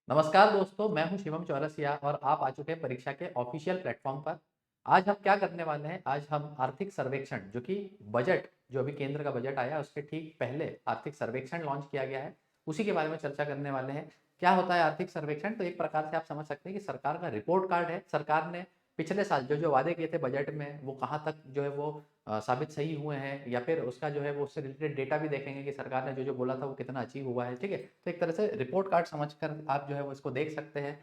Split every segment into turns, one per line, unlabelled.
नमस्कार दोस्तों, मैं हूं शिवम चौरसिया और आप आ चुके हैं परीक्षा के ऑफिशियल प्लेटफॉर्म पर। आज हम क्या करने वाले हैं? आज हम आर्थिक सर्वेक्षण जो कि बजट जो अभी केंद्र का बजट आया उसके ठीक पहले आर्थिक सर्वेक्षण लॉन्च किया गया है, उसी के बारे में चर्चा करने वाले हैं। क्या होता है आर्थिक सर्वेक्षण? तो एक प्रकार से आप समझ सकते हैं कि सरकार का रिपोर्ट कार्ड है। सरकार ने पिछले साल जो जो वादे किए थे बजट में वो कहाँ तक जो है वो साबित सही हुए हैं, या फिर उसका जो है वो उससे रिलेटेड डेटा भी देखेंगे कि सरकार ने जो जो बोला था वो कितना अचीव हुआ है। ठीक है, तो एक तरह से रिपोर्ट कार्ड समझकर आप जो है वो इसको देख सकते हैं।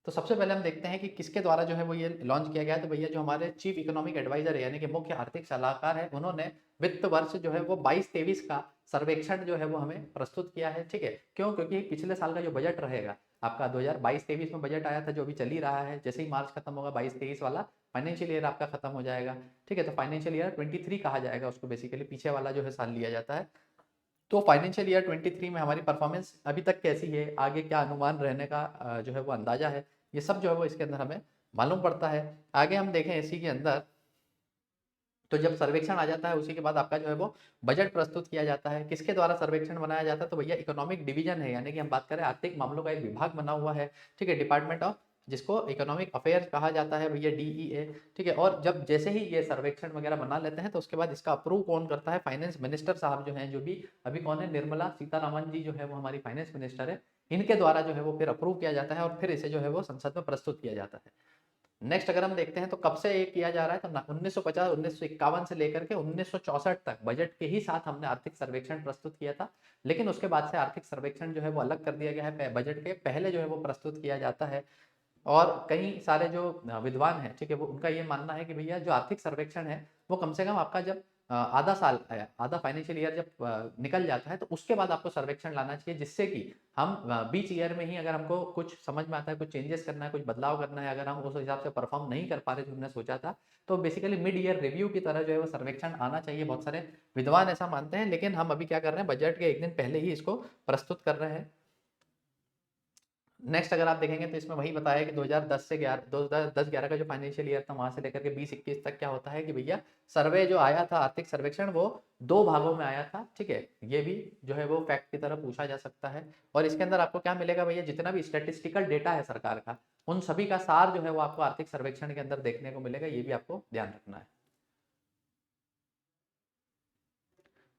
तो सबसे पहले हम देखते हैं कि किसके द्वारा जो है वो ये लॉन्च किया गया है। तो भैया जो हमारे चीफ इकोनॉमिक एडवाइजर है, यानी कि मुख्य आर्थिक सलाहकार है, उन्होंने वित्त वर्ष जो है वो 22-23 का सर्वेक्षण जो है वो हमें प्रस्तुत किया है। ठीक है, क्यों? क्योंकि पिछले साल का जो बजट रहेगा आपका 2022-23 में बजट आया था जो अभी चल ही रहा है, जैसे ही मार्च खत्म होगा 22-23 वाला फाइनेंशियल ईयर आपका खत्म हो जाएगा। ठीक है, तो फाइनेंशियल ईयर 23 कहा जाएगा उसको, बेसिकली पीछे वाला जो है साल लिया जाता है। तो फाइनेंशियल ईयर 23 में हमारी परफॉर्मेंस अभी तक कैसी है, आगे क्या अनुमान रहने का जो है वो अंदाजा है, ये सब जो है वो इसके अंदर हमें मालूम पड़ता है। आगे हम देखें इसी के अंदर, तो जब सर्वेक्षण आ जाता है उसी के बाद आपका जो है वो बजट प्रस्तुत किया जाता है। किसके द्वारा सर्वेक्षण बनाया जाता है? तो भैया इकोनॉमिक डिवीजन है, यानी कि हम बात करें आर्थिक मामलों का एक विभाग बना हुआ है। ठीक है, डिपार्टमेंट ऑफ, जिसको इकोनॉमिक अफेयर्स कहा जाता है भैया, डीईए। ठीक है, और जब जैसे ही ये सर्वेक्षण वगैरह बना लेते हैं तो उसके बाद इसका अप्रूव कौन करता है? फाइनेंस मिनिस्टर साहब जो हैं, जो भी अभी कौन है, निर्मला सीतारामन जी जो है वो हमारी फाइनेंस मिनिस्टर है। इनके द्वारा जो है वो फिर अप्रूव किया जाता है और फिर इसे जो है वो संसद में प्रस्तुत किया जाता है। नेक्स्ट अगर हम देखते हैं तो कब से ये किया जा रहा है, तो 1950 1951 से लेकर के 1964 तक बजट के ही साथ हमने आर्थिक सर्वेक्षण प्रस्तुत किया था। लेकिन उसके बाद से आर्थिक सर्वेक्षण जो है वो अलग कर दिया गया है, बजट के पहले जो है वो प्रस्तुत किया जाता है। और कई सारे जो विद्वान हैं, ठीक है, वो उनका ये मानना है कि भैया जो आर्थिक सर्वेक्षण है वो कम से कम आपका जब आधा साल आधा फाइनेंशियल ईयर जब निकल जाता है तो उसके बाद आपको सर्वेक्षण लाना चाहिए, जिससे कि हम बीच ईयर में ही अगर हमको कुछ समझ में आता है, कुछ चेंजेस करना है, कुछ बदलाव करना है, अगर हम उस हिसाब से परफॉर्म नहीं कर पा रहे जो हमने सोचा था, तो बेसिकली मिड ईयर रिव्यू की तरह जो है वो सर्वेक्षण आना चाहिए। बहुत सारे विद्वान ऐसा मानते हैं, लेकिन हम अभी क्या कर रहे हैं, बजट के एक दिन पहले ही इसको प्रस्तुत कर रहे हैं। नेक्स्ट अगर आप देखेंगे तो इसमें वही बताया कि 2010 से 11 2010-11 का जो फाइनेंशियल ईयर था वहां से लेकर के 20-21 तक क्या होता है कि भैया सर्वे जो आया था आर्थिक सर्वेक्षण वो दो भागों में आया था। ठीक है, ये भी जो है वो फैक्ट की तरह पूछा जा सकता है। और इसके अंदर आपको क्या मिलेगा भैया, जितना भी स्टेटिस्टिकल डेटा है सरकार का, उन सभी का सार जो है वो आपको आर्थिक सर्वेक्षण के अंदर देखने को मिलेगा, ये भी आपको ध्यान रखना है।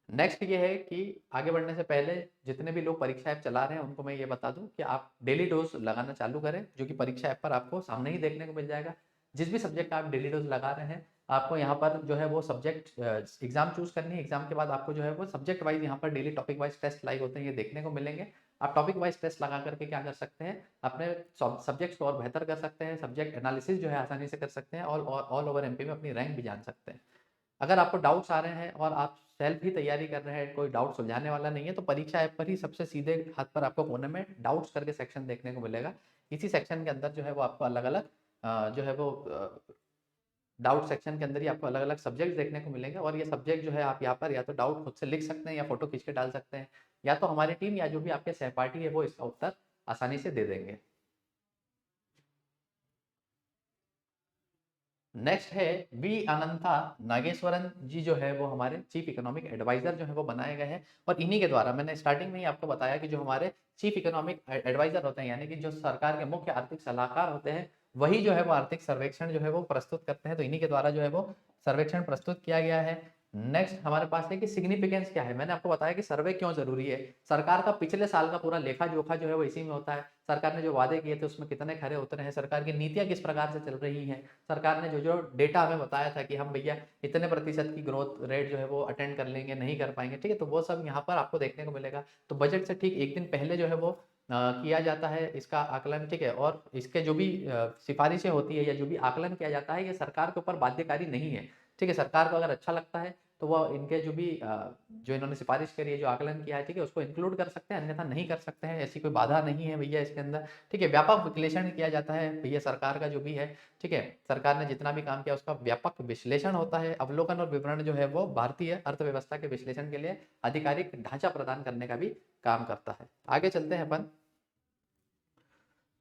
नेक्स्ट ये है कि आगे बढ़ने से पहले जितने भी लोग परीक्षा ऐप चला रहे हैं उनको मैं ये बता दूं कि आप डेली डोज लगाना चालू करें, जो कि परीक्षा ऐप पर आपको सामने ही देखने को मिल जाएगा। जिस भी सब्जेक्ट का आप डेली डोज लगा रहे हैं, आपको यहाँ पर जो है वो सब्जेक्ट एग्जाम चूज करनी है। एग्जाम के बाद आपको जो है वो सब्जेक्ट वाइज यहाँ पर daily topic wise test live होते हैं, ये देखने को मिलेंगे। आप टॉपिक वाइज टेस्ट लगा करके क्या कर सकते हैं, अपने सब्जेक्ट्स को और बेहतर कर सकते हैं, सब्जेक्ट एनालिसिस जो है आसानी से कर सकते हैं, और ऑल ओवर एमपी में अपनी रैंक भी जान सकते हैं। अगर आपको डाउट्स आ रहे हैं और आप सेल्फ ही तैयारी कर रहे हैं, कोई डाउट सुलझाने वाला नहीं है, तो परीक्षा ऐप पर ही सबसे सीधे हाथ पर आपको कोने में डाउट्स करके सेक्शन देखने को मिलेगा। इसी सेक्शन के अंदर जो है वो आपको अलग अलग जो है वो डाउट सेक्शन के अंदर ही आपको अलग अलग सब्जेक्ट देखने को मिलेंगे। और ये सब्जेक्ट जो है आप यहाँ पर या तो डाउट खुद से लिख सकते हैं या फोटो खींच के डाल सकते हैं, या तो हमारी टीम या जो भी आपके सहपाठी है वो इसका उत्तर आसानी से दे देंगे। नेक्स्ट है वी अनंता नागेश्वरन जी, जो है वो हमारे चीफ इकोनॉमिक एडवाइजर जो है वो बनाए गए हैं। और इन्हीं के द्वारा मैंने स्टार्टिंग में ही आपको बताया कि जो हमारे चीफ इकोनॉमिक एडवाइजर होते हैं, यानी कि जो सरकार के मुख्य आर्थिक सलाहकार होते हैं, वही जो है वो आर्थिक सर्वेक्षण जो है वो प्रस्तुत करते हैं। तो इन्हीं के द्वारा जो है वो सर्वेक्षण प्रस्तुत किया गया है। नेक्स्ट हमारे पास है कि सिग्निफिकेंस क्या है। मैंने आपको बताया कि सर्वे क्यों जरूरी है। सरकार का पिछले साल का पूरा लेखा जोखा जो है वो इसी में होता है। सरकार ने जो वादे किए थे उसमें कितने खरे उतरे हैं, सरकार की नीतियां किस प्रकार से चल रही हैं, सरकार ने जो जो डेटा हमें बताया था कि हम भैया इतने प्रतिशत की ग्रोथ रेट जो है वो अटेंड कर लेंगे, नहीं कर पाएंगे। ठीक है, तो वो सब यहाँ पर आपको देखने को मिलेगा। तो बजट से ठीक एक दिन पहले जो है वो किया जाता है इसका आकलन। ठीक है, और इसके जो भी सिफारिशें होती है या जो भी आकलन किया जाता है, ये सरकार के ऊपर बाध्यकारी नहीं है। ठीक है, सरकार को अगर अच्छा लगता है तो वो इनके जो भी जो इन्होंने सिफारिश करी है, जो आकलन किया है, ठीक है, उसको इंक्लूड कर सकते हैं, अन्यथा नहीं कर सकते हैं। ऐसी कोई बाधा नहीं है भैया इसके अंदर। ठीक है, व्यापक विश्लेषण किया जाता है भैया सरकार का जो भी है। ठीक है, सरकार ने जितना भी काम किया उसका व्यापक विश्लेषण होता है। अवलोकन और विवरण जो है वो भारतीय अर्थव्यवस्था के विश्लेषण के लिए आधिकारिक ढांचा प्रदान करने का भी काम करता है। आगे चलते हैं अपन।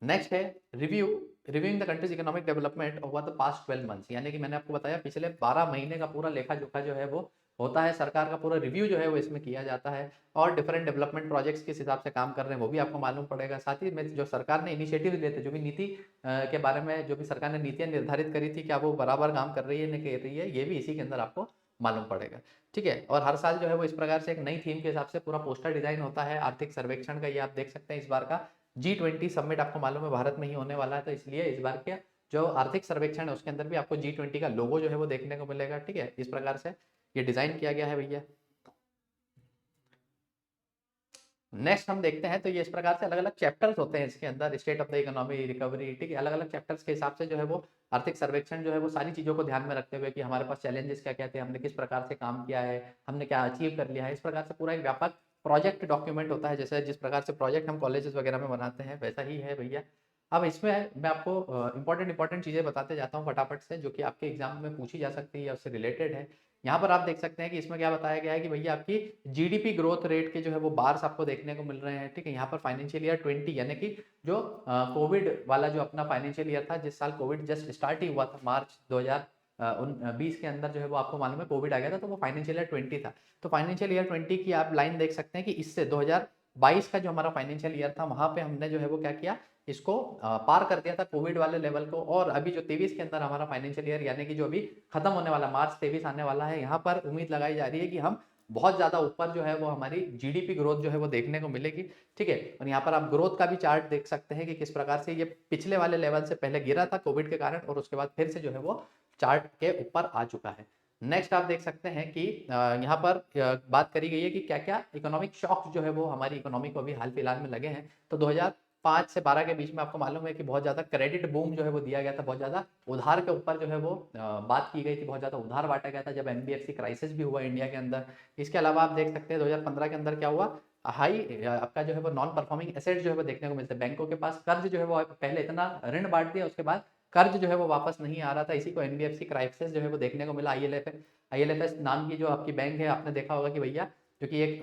नेक्स्ट है review, reviewing the countries economic development over the past 12 months, यानी कि मैंने आपको बताया पिछले 12 महीने का पूरा लेखा जोखा जो है वो होता है, सरकार का पूरा रिव्यू जो है वो इसमें किया जाता है और डिफरेंट डेवलपमेंट प्रोजेक्ट्स किस हिसाब से काम कर रहे हैं वो भी आपको मालूम पड़ेगा। साथ ही में जो सरकार ने इनिशिएटिव लिए थे, जो भी नीति के बारे में जो भी सरकार ने नीतियाँ निर्धारित करी थी, क्या वो बराबर काम कर रही है नहीं कर रही है, ये भी इसी के अंदर आपको मालूम पड़ेगा। ठीक है, और हर साल जो है वो इस प्रकार से एक नई थीम के हिसाब से पूरा पोस्टर डिजाइन होता है आर्थिक सर्वेक्षण का। ये आप देख सकते हैं इस बार का G20 समिट आपको मालूम है भारत में ही होने वाला है, तो इसलिए इस बार के जो आर्थिक सर्वेक्षण है उसके अंदर भी आपको G20 का लोगो जो है वो देखने को मिलेगा। ठीक है, इस प्रकार से ये डिजाइन किया गया है भैया। नेक्स्ट हम देखते हैं तो ये इस प्रकार से अलग अलग चैप्टर्स होते हैं इसके अंदर, state of the economy, recovery. ठीक है, अलग अलग चैप्टर्स के हिसाब से जो है वो आर्थिक सर्वेक्षण जो है वो सारी चीज़ों को ध्यान में रखते हुए कि हमारे पास चैलेंजेस क्या क्या थे, हमने किस प्रकार से काम किया है, हमने क्या अचीव कर लिया है, इस प्रकार से पूरा एक व्यापक प्रोजेक्ट डॉक्यूमेंट होता है। जैसे जिस प्रकार से प्रोजेक्ट हम कॉलेजेस वगैरह में बनाते हैं वैसा ही है भैया। अब इसमें मैं आपको इंपॉर्टेंट इंपॉर्टेंट चीज़ें बताते जाता हूँ फटाफट से, जो कि आपके एग्जाम में पूछी जा सकती है या उससे रिलेटेड है। यहाँ पर आप देख सकते हैं कि इसमें क्या बताया गया है कि भैया आपकी जीडीपी ग्रोथ रेट के जो है वो बार्स आपको देखने को मिल रहे हैं। ठीक है, यहाँ पर फाइनेंशियल ईयर 20 यानी कि जो कोविड वाला जो अपना फाइनेंशियल ईयर था, जिस साल कोविड जस्ट स्टार्ट ही हुआ था मार्च 2020 के अंदर जो है वो आपको मालूम है कोविड आ गया था, तो वो फाइनेंशियल ईयर 20 था। तो फाइनेंशियल ईयर 20 की आप लाइन देख सकते हैं कि इससे 2022 का जो हमारा फाइनेंशियल ईयर था वहां पे हमने जो है वो क्या किया, इसको पार कर दिया था कोविड वाले लेवल को। और अभी जो 23 के अंदर हमारा फाइनेंशियल ईयर यानी कि जो अभी खत्म होने वाला मार्च 23 आने वाला है, यहाँ पर उम्मीद लगाई जा रही है कि हम बहुत ज्यादा ऊपर जो है वो हमारी जीडीपी ग्रोथ जो है वो देखने को मिलेगी। ठीक है, और यहाँ पर आप ग्रोथ का भी चार्ट देख सकते हैं कि किस प्रकार से ये पिछले वाले लेवल से पहले गिरा था कोविड के कारण और उसके बाद फिर से जो है वो चार्ट के ऊपर आ चुका है। नेक्स्ट आप देख सकते हैं कि यहाँ पर बात करी गई है कि क्या क्या इकोनॉमिक शॉक जो है वो हमारी इकोनॉमी को अभी हाल फिलहाल में लगे हैं। तो 2005 से 12 के बीच में आपको मालूम है कि बहुत ज़्यादा क्रेडिट बूम जो है वो दिया गया था, बहुत ज़्यादा उधार के ऊपर जो है वो बात की गई थी, बहुत ज़्यादा उधार बांटा गया था जब एनबीएफसी क्राइसिस भी हुआ इंडिया के अंदर। इसके अलावा आप देख सकते हैं 2015 के अंदर क्या हुआ, हाई आपका जो है वो नॉन परफॉर्मिंग एसेट जो है वो देखने को मिलते हैं। बैंकों के पास कर्ज जो है वो पहले इतना ऋण बांट दिया, उसके बाद कर्ज जो है वो वापस नहीं आ रहा था, इसी को एनबीएफसी क्राइसिस जो है वो देखने को मिला। आईएलएफएस नाम की जो आपकी बैंक है, आपने देखा होगा कि भैया जो कि एक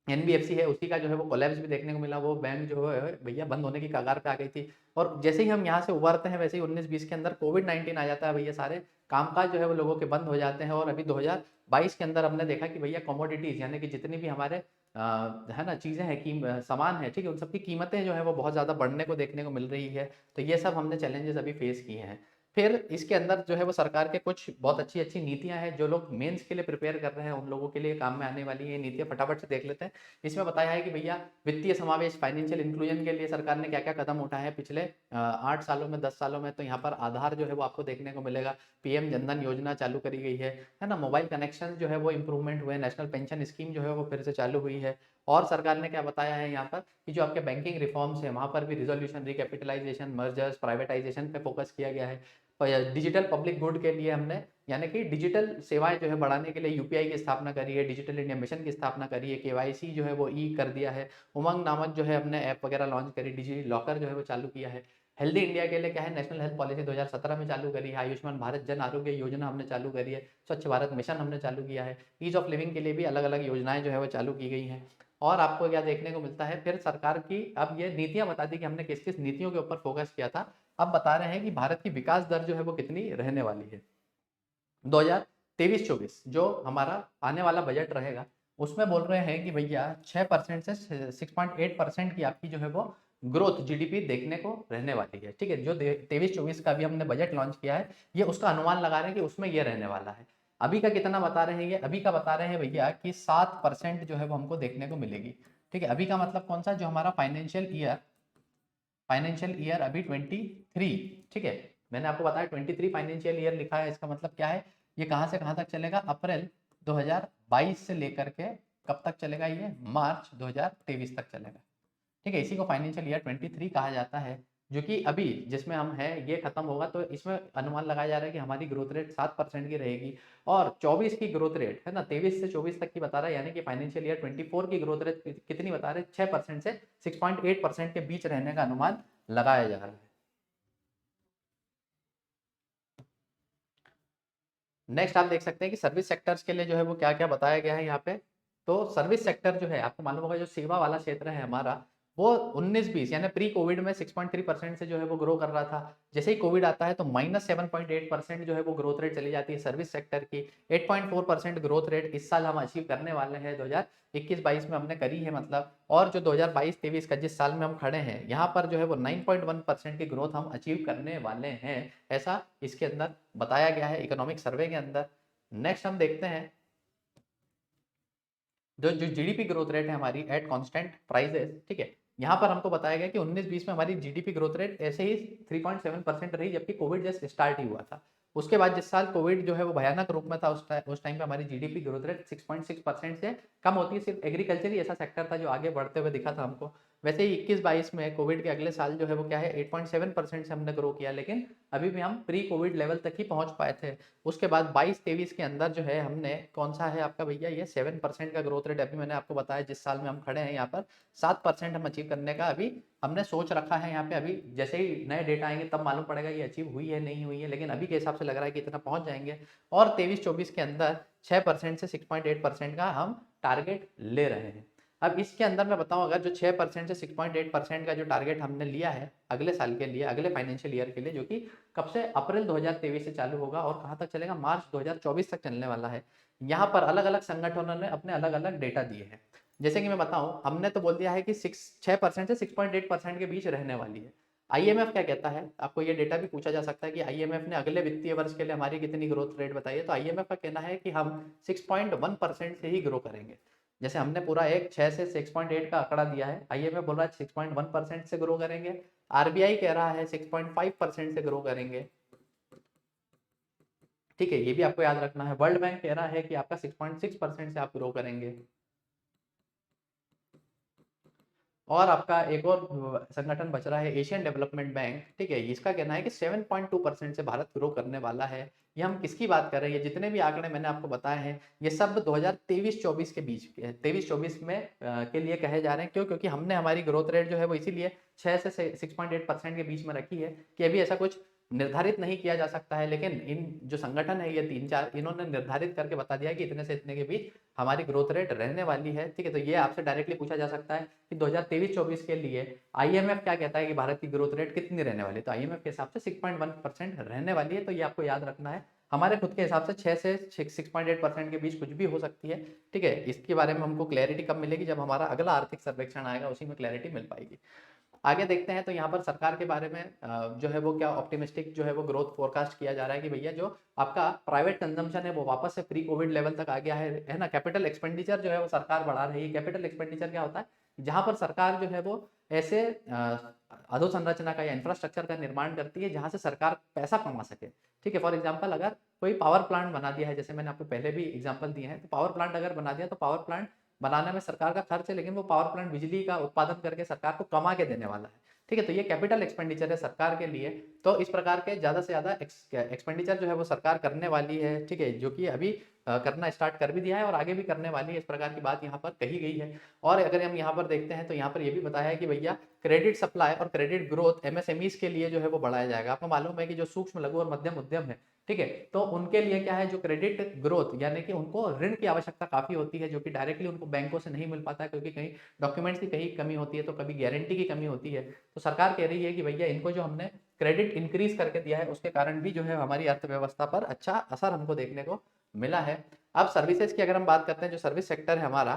एनबीएफसी है उसी का जो है वो कोलैप्स भी देखने को मिला, वो बैंक जो है भैया बंद होने की कगार पे आ गई थी। और जैसे ही हम यहाँ से उभरते हैं वैसे ही 19-20 के अंदर कोविड-19 आ जाता है भैया, सारे कामकाज जो है वो लोगों के बंद हो जाते हैं। और अभी 2022 के अंदर हमने देखा कि भैया कमोडिटीज यानी कि जितनी भी हमारे है ना चीज़ें हैं की सामान है, ठीक है, उन सबकी कीमतें जो है वो बहुत ज़्यादा बढ़ने को देखने को मिल रही है। तो ये सब हमने चैलेंजेस अभी फेस किए हैं। फिर इसके अंदर जो है वो सरकार के कुछ बहुत अच्छी अच्छी नीतियां हैं, जो लोग मेंस के लिए प्रिपेयर कर रहे हैं उन लोगों के लिए काम में आने वाली है नीतियां, फटाफट से देख लेते हैं। इसमें बताया है कि भैया वित्तीय समावेश फाइनेंशियल इंक्लूजन के लिए सरकार ने क्या क्या कदम उठाए हैं पिछले 8 सालों में 10 सालों में। तो यहाँ पर आधार जो है वो आपको देखने को मिलेगा, पीएम जनधन योजना चालू करी गई है ना, मोबाइल कनेक्शन जो है वो इंप्रूवमेंट हुए, नेशनल पेंशन स्कीम जो है वो फिर से चालू हुई है। और सरकार ने क्या बताया है यहाँ पर कि जो आपके बैंकिंग रिफॉर्म्स है वहाँ पर भी रिजोल्यूशन, रिकैपिटलाइजेशन, मर्जर्स, प्राइवेटाइजेशन पे फोकस किया गया है। डिजिटल पब्लिक गुड के लिए हमने यानी कि डिजिटल सेवाएं जो है बढ़ाने के लिए यूपीआई की स्थापना करी है, डिजिटल इंडिया मिशन की स्थापना करी है, केवाईसी जो है वो ई कर दिया है, उमंग नामक जो है हमने ऐप वगैरह लॉन्च करी, डिजी लॉकर जो है वो चालू किया है। हेल्दी इंडिया के लिए क्या है, नेशनल हेल्थ पॉलिसी 2017 में चालू करी है, आयुष्मान भारत जन आरोग्य योजना हमने चालू करी है, स्वच्छ भारत मिशन हमने चालू किया है, ईज ऑफ लिविंग के लिए भी अलग अलग योजनाएं जो है वो चालू की गई हैं। और आपको क्या देखने को मिलता है, फिर सरकार की अब ये नीतियां बता दी कि हमने किस किस नीतियों के ऊपर फोकस किया था। अब बता रहे हैं कि भारत की विकास दर जो है वो कितनी रहने वाली है 2023-24 जो हमारा आने वाला बजट रहेगा, उसमें बोल रहे हैं कि भैया 6% से 6.8% की आपकी जो है वो ग्रोथ जीडीपी देखने को रहने वाली है। ठीक है, जो 23-24 का भी हमने बजट लॉन्च किया है, ये उसका अनुमान लगा रहे हैं कि उसमें ये रहने वाला है। अभी का कितना बता रहे हैं, ये अभी का बता रहे हैं भैया कि 7% जो है वो हमको देखने को मिलेगी। ठीक है, अभी का मतलब कौन सा, जो हमारा फाइनेंशियल ईयर अभी 23। ठीक है, मैंने आपको बताया 23 फाइनेंशियल ईयर लिखा है, इसका मतलब क्या है, ये कहाँ से कहाँ तक चलेगा, अप्रैल 2022 से लेकर के कब तक चलेगा, ये मार्च 2023 तक चलेगा। ठीक है, इसी को फाइनेंशियल ईयर 23 कहा जाता है, जो कि अभी जिसमें हम हैं ये खत्म होगा। तो इसमें अनुमान लगाया जा रहा है कि हमारी ग्रोथ रेट 7% की रहेगी। और 24 की ग्रोथ रेट है ना, 23 से 24 तक की बता रहा है, यानी कि फाइनेंशियल ईयर 24 की ग्रोथ रेट कितनी बता रहे हैं, 6% से 6.8% के बीच रहने का अनुमान लगाया जा रहा है। नेक्स्ट आप देख सकते हैं कि सर्विस सेक्टर्स के लिए जो है वो क्या क्या बताया गया है यहाँ पे। तो सर्विस सेक्टर जो है आपको मालूम होगा, जो सेवा वाला क्षेत्र है हमारा, वो 19-20 यानी प्री कोविड में 6.3% से जो है वो ग्रो कर रहा था। जैसे ही कोविड आता है तो -7.8% जो है वो ग्रोथ रेट चली जाती है सर्विस सेक्टर की। 8.4% ग्रोथ रेट इस साल हम अचीव करने वाले हैं, 2021-22 में हमने करी है मतलब। और जो 2022-23 का जिस साल में हम खड़े हैं, यहाँ पर जो है वो 9.1% की ग्रोथ हम अचीव करने वाले हैं, ऐसा इसके अंदर बताया गया है इकोनॉमिक सर्वे के अंदर। नेक्स्ट हम देखते हैं जो जो जीडीपी ग्रोथ रेट है हमारी एट कांस्टेंट प्राइसेस, ठीक है। यहाँ पर हमको बताया गया कि 19-20 में हमारी जीडीपी ग्रोथ रेट ऐसे ही 3.7% रही, जबकि कोविड जस्ट स्टार्ट ही हुआ था। उसके बाद जिस साल कोविड जो है वो भयानक रूप में था, उस टाइम पे हमारी जीडीपी ग्रोथ रेट 6.6% से कम होती है। सिर्फ एग्रीकल्चर ही ऐसा सेक्टर था जो आगे बढ़ते हुए दिखा था हमको। वैसे ही 21-22 में कोविड के अगले साल जो है वो क्या है 8.7% से हमने ग्रो किया, लेकिन अभी भी हम प्री कोविड लेवल तक ही पहुंच पाए थे। उसके बाद 22-23 के अंदर जो है हमने कौन सा है आपका भैया ये 7% का ग्रोथ रेट अभी मैंने आपको बताया जिस साल में हम खड़े हैं, यहाँ पर 7% हम अचीव करने का अभी हमने सोच रखा है। यहाँ पे अभी जैसे ही नए डेटा आएंगे तब मालूम पड़ेगा ये अचीव हुई है नहीं हुई है, लेकिन अभी के हिसाब से लग रहा है कि इतना पहुंच जाएंगे। और 23-24 के अंदर 6% से 6.8% का हम टारगेट ले रहे हैं। अब इसके अंदर मैं बताऊं, अगर जो 6% से 6.8% का जो टारगेट हमने लिया है अगले साल के लिए, अगले फाइनेंशियल ईयर के लिए, जो कि कब से अप्रैल 2023 से चालू होगा और कहाँ तक चलेगा मार्च 2024 तक चलने वाला है। यहाँ पर अलग अलग संगठनों ने अपने अलग अलग डेटा दिए हैं। जैसे कि मैं बताऊं, हमने तो बोल दिया है कि 6% से 6.8% के बीच रहने वाली है। आईएमएफ क्या कहता है, आपको ये डेटा भी पूछा जा सकता है कि आईएमएफ ने अगले वित्तीय वर्ष के लिए हमारी कितनी ग्रोथ रेट बताई है। तो आईएमएफ का कहना है कि हम 6.1% से ही ग्रो करेंगे। जैसे हमने पूरा एक 6 से 6.8 का आंकड़ा दिया है, आईएमएफ बोल रहा है 6.1% से ग्रो करेंगे। आरबीआई कह रहा है 6.5% से ग्रो करेंगे, ठीक है, ये भी आपको याद रखना है। वर्ल्ड बैंक कह रहा है कि आपका 6.6% से आप ग्रो करेंगे। और आपका एक और संगठन बच रहा है एशियन डेवलपमेंट बैंक, ठीक है, इसका कहना है कि 7.2% से भारत ग्रो करने वाला है। ये हम किसकी बात कर रहे हैं, ये जितने भी आंकड़े मैंने आपको बताए हैं ये सब 2023-24 के बीच 23-24 में के लिए कहे जा रहे हैं। क्यों? क्योंकि हमने हमारी ग्रोथ रेट जो है वो इसीलिए 6 से 6.8% के बीच में रखी है कि अभी ऐसा कुछ निर्धारित नहीं किया जा सकता है, लेकिन इन जो संगठन है ये 3-4 इन्होंने निर्धारित करके बता दिया है कि इतने से इतने के बीच हमारी ग्रोथ रेट रहने वाली है, ठीक है। तो ये आपसे डायरेक्टली पूछा जा सकता है कि 2023-24 के लिए आईएमएफ क्या कहता है कि भारत की ग्रोथ रेट कितनी रहने वाली है। तो आईएमएफ के हिसाब से 6.1% रहने वाली है, तो ये आपको याद रखना है। हमारे खुद के हिसाब से 6 से 6.8% के बीच कुछ भी हो सकती है, ठीक है। इसके बारे में हमको क्लैरिटी कब मिलेगी, जब हमारा अगला आर्थिक सर्वेक्षण आएगा, उसी में क्लैरिटी मिल पाएगी। आगे देखते हैं तो यहाँ पर सरकार के बारे में जो है वो क्या ऑप्टिमिस्टिक जो है वो ग्रोथ फोरकास्ट किया जा रहा है कि भैया जो आपका प्राइवेट कंजम्पशन है वो वापस से प्री कोविड लेवल तक आ गया है ना। कैपिटल एक्सपेंडिचर जो है वो सरकार बढ़ा रही है। कैपिटल एक्सपेंडिचर क्या होता है, जहां पर सरकार जो है वो ऐसे अधोसंरचना का या इंफ्रास्ट्रक्चर का निर्माण करती है जहां से सरकार पैसा कमा सके, ठीक है। फॉर एग्जाम्पल अगर कोई पावर प्लांट बना दिया है, जैसे मैंने आपको पहले भी एग्जाम्पल दिए हैं, तो पावर प्लांट अगर बना दिया तो पावर प्लांट बनाने में सरकार का खर्च है, लेकिन वो पावर प्लांट बिजली का उत्पादन करके सरकार को कमा के देने वाला है, ठीक है। तो ये कैपिटल एक्सपेंडिचर है सरकार के लिए। तो इस प्रकार के ज्यादा से ज्यादा एक्सपेंडिचर जो है वो सरकार करने वाली है, ठीक है, जो कि अभी करना स्टार्ट कर भी दिया है और आगे भी करने वाली है। इस प्रकार की बात यहाँ पर कही गई है। और अगर हम यहाँ पर देखते हैं तो यहाँ पर यह भी बताया है कि भैया क्रेडिट सप्लाई और क्रेडिट ग्रोथ एमएसएमईज के लिए जो है वो बढ़ाया जाएगा। आपको मालूम है कि जो सूक्ष्म लघु और मध्यम उद्यम है, ठीक है, तो उनके लिए क्या है, जो क्रेडिट ग्रोथ यानी कि उनको ऋण की आवश्यकता काफी होती है, जो कि डायरेक्टली उनको बैंकों से नहीं मिल पाता है, क्योंकि कहीं डॉक्यूमेंट्स की कहीं कमी होती है, तो कभी गारंटी की कमी होती है। तो सरकार कह रही है कि भैया इनको जो हमने क्रेडिट इंक्रीज करके दिया है उसके कारण भी जो है हमारी अर्थव्यवस्था पर अच्छा असर हमको देखने को मिला है। अब सर्विसेज की अगर हम बात करते हैं, जो सर्विस सेक्टर है हमारा,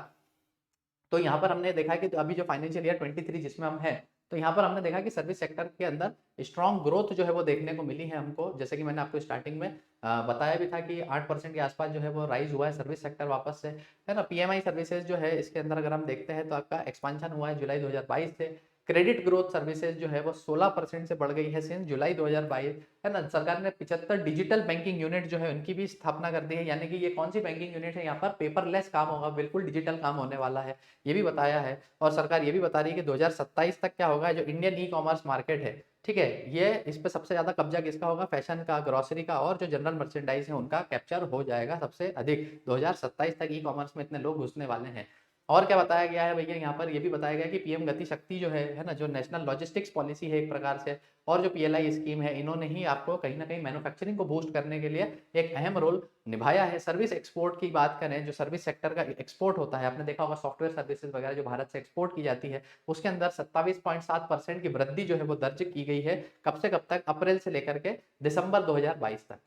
तो यहाँ पर हमने देखा कि तो अभी जो फाइनेंशियल ईयर 23 जिसमें हम हैं, तो यहाँ पर हमने देखा कि सर्विस सेक्टर के अंदर स्ट्रॉन्ग ग्रोथ जो है वो देखने को मिली है हमको। जैसे कि मैंने आपको स्टार्टिंग में बताया भी था कि 8% के आसपास जो है वो राइज हुआ है सर्विस सेक्टर वापस से, है ना। पीएमआई सर्विसेज जो है इसके अंदर अगर हम देखते हैं तो आपका एक्सपांशन हुआ है जुलाई 2022 से। क्रेडिट ग्रोथ सर्विसेज जो है वो 16% से बढ़ गई है सिंस जुलाई 2022, है ना। सरकार ने 75 डिजिटल बैंकिंग यूनिट जो है उनकी भी स्थापना कर दी है, यानी कि ये कौन सी बैंकिंग यूनिट है, यहाँ पर पेपरलेस काम होगा, बिल्कुल डिजिटल काम होने वाला है, ये भी बताया है। और सरकार ये भी बता रही है कि 2027 तक क्या होगा, जो इंडियन ई कॉमर्स मार्केट है, ठीक है, ये इस पर सबसे ज्यादा कब्जा किसका होगा, फैशन का, ग्रोसरी का, और जो जनरल मर्चेंडाइज है उनका कैप्चर हो जाएगा सबसे अधिक। 2027 तक ई कॉमर्स में इतने लोग घुसने वाले हैं। और क्या बताया गया है भैया, यहाँ पर ये भी बताया गया है कि पीएम गति शक्ति जो है ना, जो नेशनल लॉजिस्टिक्स पॉलिसी है एक प्रकार से, और जो पीएलआई स्कीम है, इन्होंने ही आपको कहीं ना कहीं मैन्युफैक्चरिंग को बूस्ट करने के लिए एक अहम रोल निभाया है। सर्विस एक्सपोर्ट की बात करें, जो सर्विस सेक्टर का एक्सपोर्ट होता है, आपने देखा होगा सॉफ्टवेयर सर्विसेज वगैरह जो भारत से एक्सपोर्ट की जाती है, उसके अंदर 27.7% की वृद्धि जो है वो दर्ज की गई है। कब से कब तक? अप्रैल से लेकर के दिसंबर 2022 तक।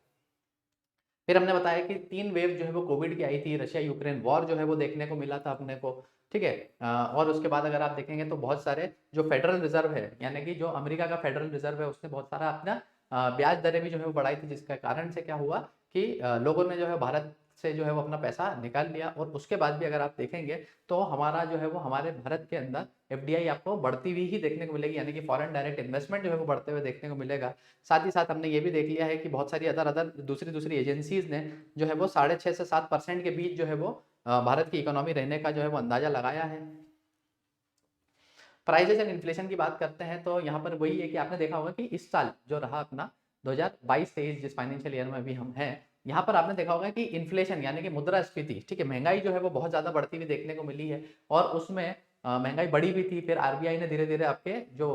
फिर हमने बताया कि 3 वेव जो है वो कोविड की आई थी, रशिया यूक्रेन वॉर जो है वो देखने को मिला था अपने को, ठीक है। और उसके बाद अगर आप देखेंगे तो बहुत सारे जो फेडरल रिजर्व है, यानी कि जो अमेरिका का फेडरल रिजर्व है, उसने बहुत सारा अपना ब्याज दरें भी जो है वो बढ़ाई थी, जिसका कारण से क्या हुआ कि लोगों ने जो है भारत से जो है वो अपना पैसा निकाल लिया। और उसके बाद भी अगर आप देखेंगे तो हमारा जो है वो हमारे भारत के अंदर एफडीआई आपको बढ़ती हुई ही देखने को मिलेगी, यानी कि फॉरेन डायरेक्ट इन्वेस्टमेंट जो है वो बढ़ते हुए देखने को मिलेगा। साथ ही साथ हमने ये भी देख लिया है कि बहुत सारी अदर अदर दूसरी दूसरी एजेंसीज ने जो है वो 6.5 से 7% के बीच जो है वो भारत की इकोनॉमी रहने का जो है वो अंदाजा लगाया है। प्राइजेस एंड इन्फ्लेशन की बात करते हैं तो यहाँ पर वही है कि आपने देखा होगा कि इस साल जो रहा अपना 2022-23 जिस फाइनेंशियल ईयर में भी हम हैं, यहाँ पर आपने देखा होगा कि इन्फ्लेशन यानी कि मुद्रास्फीति, ठीक है, महंगाई जो है वो बहुत ज्यादा बढ़ती हुई देखने को मिली है। और उसमें महंगाई बढ़ी भी थी, फिर आरबीआई ने धीरे धीरे आपके जो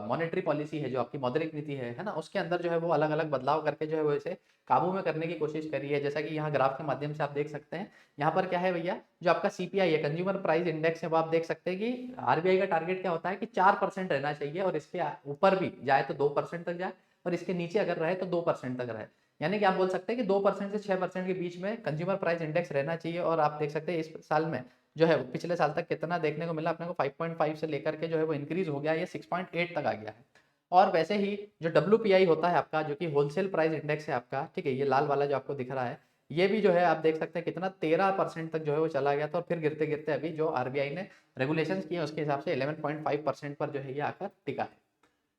मॉनेटरी पॉलिसी है, जो आपकी मौद्रिक नीति है ना, उसके अंदर जो है वो अलग अलग बदलाव करके जो है वो इसे काबू में करने की कोशिश करी है। जैसा कि यहाँ ग्राफ के माध्यम से आप देख सकते हैं, यहाँ पर क्या है भैया, जो आपका सीपीआई है, कंज्यूमर प्राइस इंडेक्स है, वो आप देख सकते हैं कि आरबीआई का टारगेट क्या होता है कि 4% रहना चाहिए, और इसके ऊपर भी जाए तो 2% तक जाए, और इसके नीचे अगर रहे तो 2% तक रहे। यानी कि आप बोल सकते हैं कि 2% से 6% के बीच में कंज्यूमर प्राइस इंडेक्स रहना चाहिए। और आप देख सकते हैं इस साल में जो है पिछले साल तक कितना देखने को मिला अपने को, 5.5 से लेकर के जो है वो इंक्रीज हो गया, ये 6.8 तक आ गया है। और वैसे ही जो डब्ल्यू होता है आपका, जो कि होलसेल प्राइस इंडेक्स है आपका, ठीक है, ये लाल वाला जो आपको दिख रहा है, ये भी जो है आप देख सकते हैं कितना 13% तक जो है वो चला गया था, और फिर गिरते गिरते अभी जो आरबीआई ने रेगुलेशन किए उसके हिसाब से 11.5% पर जो है ये आकर टिका है।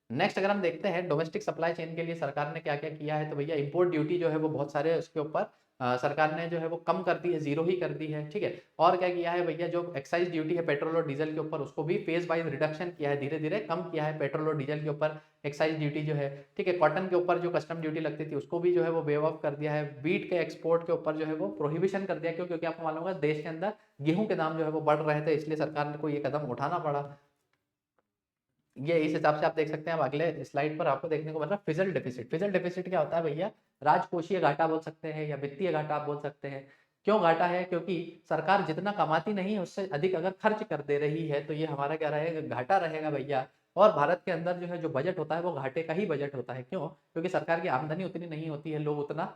नेक्स्ट अगर हम देखते हैं डोमेस्टिक सप्लाई चेन के लिए सरकार ने क्या क्या किया है, तो भैया इंपोर्ट ड्यूटी जो है वो बहुत सारे उसके ऊपर सरकार ने जो है वो कम कर दी है, जीरो ही कर दी है, ठीक है। और क्या किया है भैया, जो एक्साइज ड्यूटी है पेट्रोल और डीजल के ऊपर, उसको भी फेज वाइज रिडक्शन किया है, धीरे धीरे कम किया है पेट्रोल और डीजल के ऊपर एक्साइज ड्यूटी जो है, ठीक है। कॉटन के ऊपर जो कस्टम ड्यूटी लगती थी उसको भी जो है वो वेव ऑफ कर दिया है। वीट के एक्सपोर्ट के ऊपर जो है वो प्रोहिबिशन कर दिया, क्यों? क्योंकि आपको मालूम होगा देश के अंदर गेहूं के दाम जो है वो बढ़ रहे थे, इसलिए सरकार को ये कदम उठाना पड़ा। ये इस हिसाब से आप देख सकते हैं। अब अगले स्लाइड पर आपको देखने को मिल रहा है फिजल डेफिसिट। फिजल डेफिसिट क्या होता है भैया? राजकोषीय घाटा बोल सकते हैं या वित्तीय घाटा आप बोल सकते हैं। क्यों घाटा है? क्योंकि सरकार जितना कमाती नहीं है उससे अधिक अगर खर्च कर दे रही है, तो ये हमारा क्या रहेगा? घाटा रहेगा भैया। और भारत के अंदर जो है जो बजट होता है वो घाटे का ही बजट होता है। क्यों? क्योंकि सरकार की आमदनी उतनी नहीं होती है, लोग उतना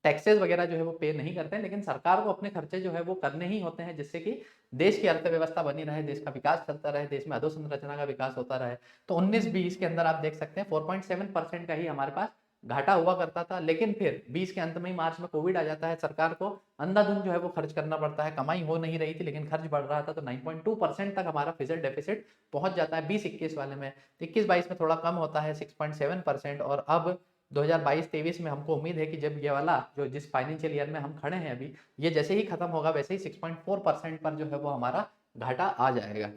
टैक्सेस वगैरह जो है वो पे नहीं करते हैं, लेकिन सरकार को अपने खर्चे जो है वो करने ही होते हैं, जिससे कि देश की अर्थव्यवस्था बनी रहे, देश का विकास चलता रहे, देश में अधोसंरचना का विकास होता रहे। तो 19-20 के अंदर आप देख सकते हैं 4.7% का ही हमारे पास घाटा हुआ करता था। लेकिन फिर 20 के अंत में ही मार्च में कोविड आ जाता है, सरकार को अंधाधुंध जो है वो खर्च करना पड़ता है, कमाई हो नहीं रही थी लेकिन खर्च बढ़ रहा था, तो 9.2% तक हमारा फिजल डेफिसिट पहुंच जाता है 20-21 वाले में। 21-22 में थोड़ा कम होता है 6.7%। और अब 2022-23 में हमको उम्मीद है कि जब ये वाला जो जिस फाइनेंशियल ईयर में हम खड़े हैं अभी, ये जैसे ही खत्म होगा वैसे ही 6.4% पर जो है वो हमारा घाटा आ जाएगा।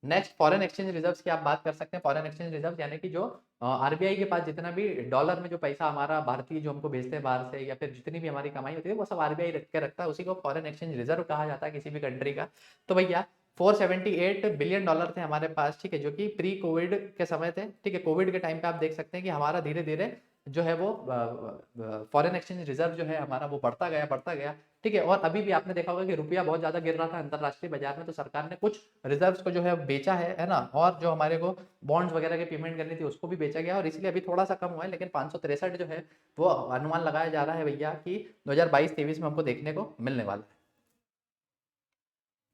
नेक्स्ट फॉरेन एक्सचेंज रिजर्व्स की आप बात कर सकते हैं। फॉरेन एक्सचेंज रिजर्व यानी कि जो आरबीआई के पास जितना भी डॉलर में जो पैसा हमारा भारतीय जो हमको भेजते हैं बाहर से, या फिर जितनी भी हमारी कमाई होती है वो सब आरबीआई रख के रखता है, उसी को फॉरेन एक्सचेंज रिजर्व कहा जाता है किसी भी कंट्री का। तो भैया 478 बिलियन डॉलर थे हमारे पास, ठीक है, जो कि प्री कोविड के समय थे, ठीक है। कोविड के टाइम पे आप देख सकते हैं कि हमारा धीरे धीरे जो है वो फॉरेन एक्सचेंज रिजर्व जो है हमारा वो बढ़ता गया, ठीक है। और अभी भी आपने देखा होगा कि रुपया बहुत ज्यादा गिर रहा था अंतरराष्ट्रीय बाजार में, तो सरकार ने कुछ रिजर्व्स को जो है बेचा है ना, और जो हमारे को बॉन्ड्स वगैरह की पेमेंट करनी थी उसको भी बेचा गया, और इसलिए अभी थोड़ा सा कम हुआ है। लेकिन 563 जो है वो अनुमान लगाया जा रहा है भैया कि 2022-23 में हमको देखने को मिलने वाला है।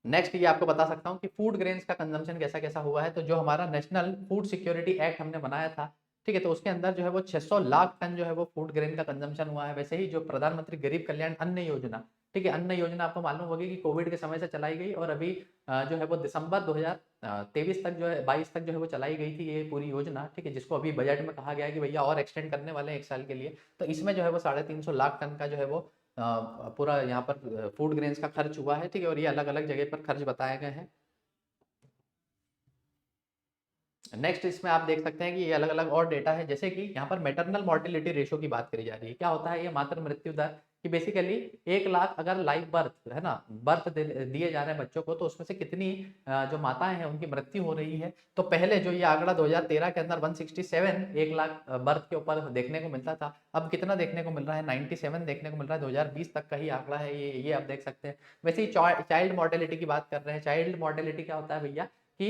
नेक्स्ट ये आपको बता सकता हूँ कि फूड ग्रेन्स का कंजम्पशन कैसा कैसा हुआ है। तो जो हमारा नेशनल फूड सिक्योरिटी एक्ट हमने बनाया था, ठीक है, तो उसके अंदर जो है वो 600 लाख टन जो है वो फूड ग्रेन का कंजम्पशन हुआ है। वैसे ही जो प्रधानमंत्री गरीब कल्याण अन्न योजना, ठीक है, अन्न योजना आपको मालूम होगी कि कोविड के समय से चलाई गई, और अभी जो है वो दिसंबर 2023 तक जो है 22 तक जो है वो चलाई गई थी ये पूरी योजना, ठीक है, जिसको अभी बजट में कहा गया है कि भैया और एक्सटेंड करने वाले हैं 1 साल के लिए। तो इसमें जो है वो 350 लाख टन का जो है वो पूरा यहाँ पर फूड ग्रेन्स का खर्च हुआ है, ठीक है। और ये अलग अलग जगह पर खर्च बताए गए हैं। नेक्स्ट इसमें आप देख सकते हैं कि ये अलग अलग और डेटा है, जैसे कि यहाँ पर मैटरनल मॉर्टिलिटी रेशो की बात करी जा रही है। क्या होता है ये? मातृ मृत्यु दर, कि बेसिकली 1 लाख अगर लाइव बर्थ है ना, बर्थ दिए जा रहे हैं बच्चों को, तो उसमें से कितनी जो माताएं हैं उनकी मृत्यु हो रही है। तो पहले जो ये आंकड़ा 2013 के अंदर 167 1 लाख बर्थ के ऊपर देखने को मिलता था, अब कितना देखने को मिल रहा है, 97 देखने को मिल रहा है। 2020 तक का ही आंकड़ा है ये आप देख सकते हैं। वैसे ही चाइल्ड मॉर्टेलिटी की बात कर रहे हैं। चाइल्ड मॉर्टेलिटी क्या होता है भैया कि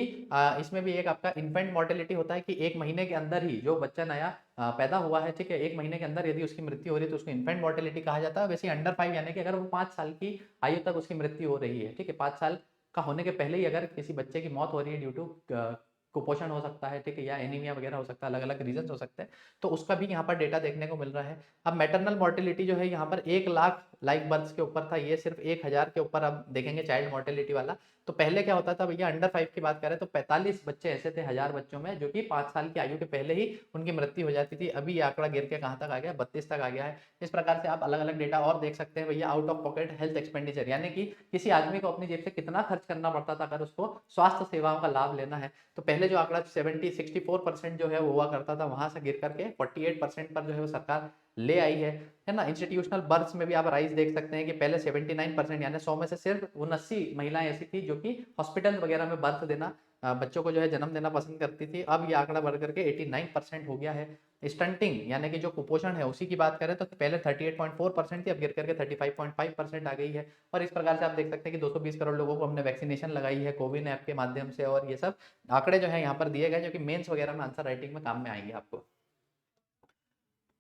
इसमें भी एक आपका इन्फेंट मॉर्टेलिटी होता है कि 1 महीने के अंदर ही जो बच्चा नया पैदा हुआ है, ठीक है, 1 महीने के अंदर यदि उसकी मृत्यु हो रही है तो उसको इन्फेंट मॉर्टेलिटी कहा जाता है। वैसे अंडर 5 यानी कि अगर वो 5 साल की आयु तक उसकी मृत्यु हो रही है, ठीक है, 5 साल का होने के पहले ही अगर किसी बच्चे की मौत हो रही है ड्यू टू कुपोषण हो सकता है, ठीक है, या एनीमिया वगैरह हो सकता है, अलग अलग रीजन हो सकते हैं, तो उसका भी यहाँ पर डेटा देखने को मिल रहा है। अब मैटरनल मॉर्टेलिटी जो है यहाँ पर 1 लाख लाइव बर्थ के ऊपर था, ये सिर्फ 1000 के ऊपर अब देखेंगे चाइल्ड मॉर्टेलिटी वाला। तो पहले क्या होता था भैया, अंडर 5 की बात करें तो 45 बच्चे ऐसे थे 1000 बच्चों में जो कि 5 साल की आयु के पहले ही उनकी मृत्यु हो जाती थी। अभी ये आंकड़ा गिर के कहाँ तक आ गया, 32 तक आ गया है। इस प्रकार से आप अलग अलग डेटा और देख सकते हैं भैया। Out of pocket health expenditure यानी कि किसी आदमी को अपनी जेब से कितना खर्च करना पड़ता था अगर उसको स्वास्थ्य सेवाओं का लाभ लेना है। तो पहले जो आंकड़ा 64% जो है वो हुआ करता था, वहां से गिर करके 48% पर जो है वो सरकार ले आई है ना। इंस्टीट्यूशनल बर्थ में भी आप राइज देख सकते हैं कि पहले 79% यानी 100 में से सिर्फ 79 महिलाएं ऐसी थी जो कि हॉस्पिटल वगैरह में बर्थ देना, बच्चों को जो है जन्म देना पसंद करती थी। अब ये आंकड़ा बढ़ करके 89% हो गया है। स्टंटिंग यानी कि जो कुपोषण है उसी की बात करें तो पहले 38.4% थी, अब गिर करके 35.5% आ गई है। और इस प्रकार से आप देख सकते हैं कि 220 करोड़ लोगों को हमने वैक्सीनेशन लगाई है कोविन ऐप के माध्यम से। और ये सब आंकड़े जो है यहाँ पर दिए गए जो कि मेंस वगैरह में आंसर राइटिंग में काम में आएंगे आपको।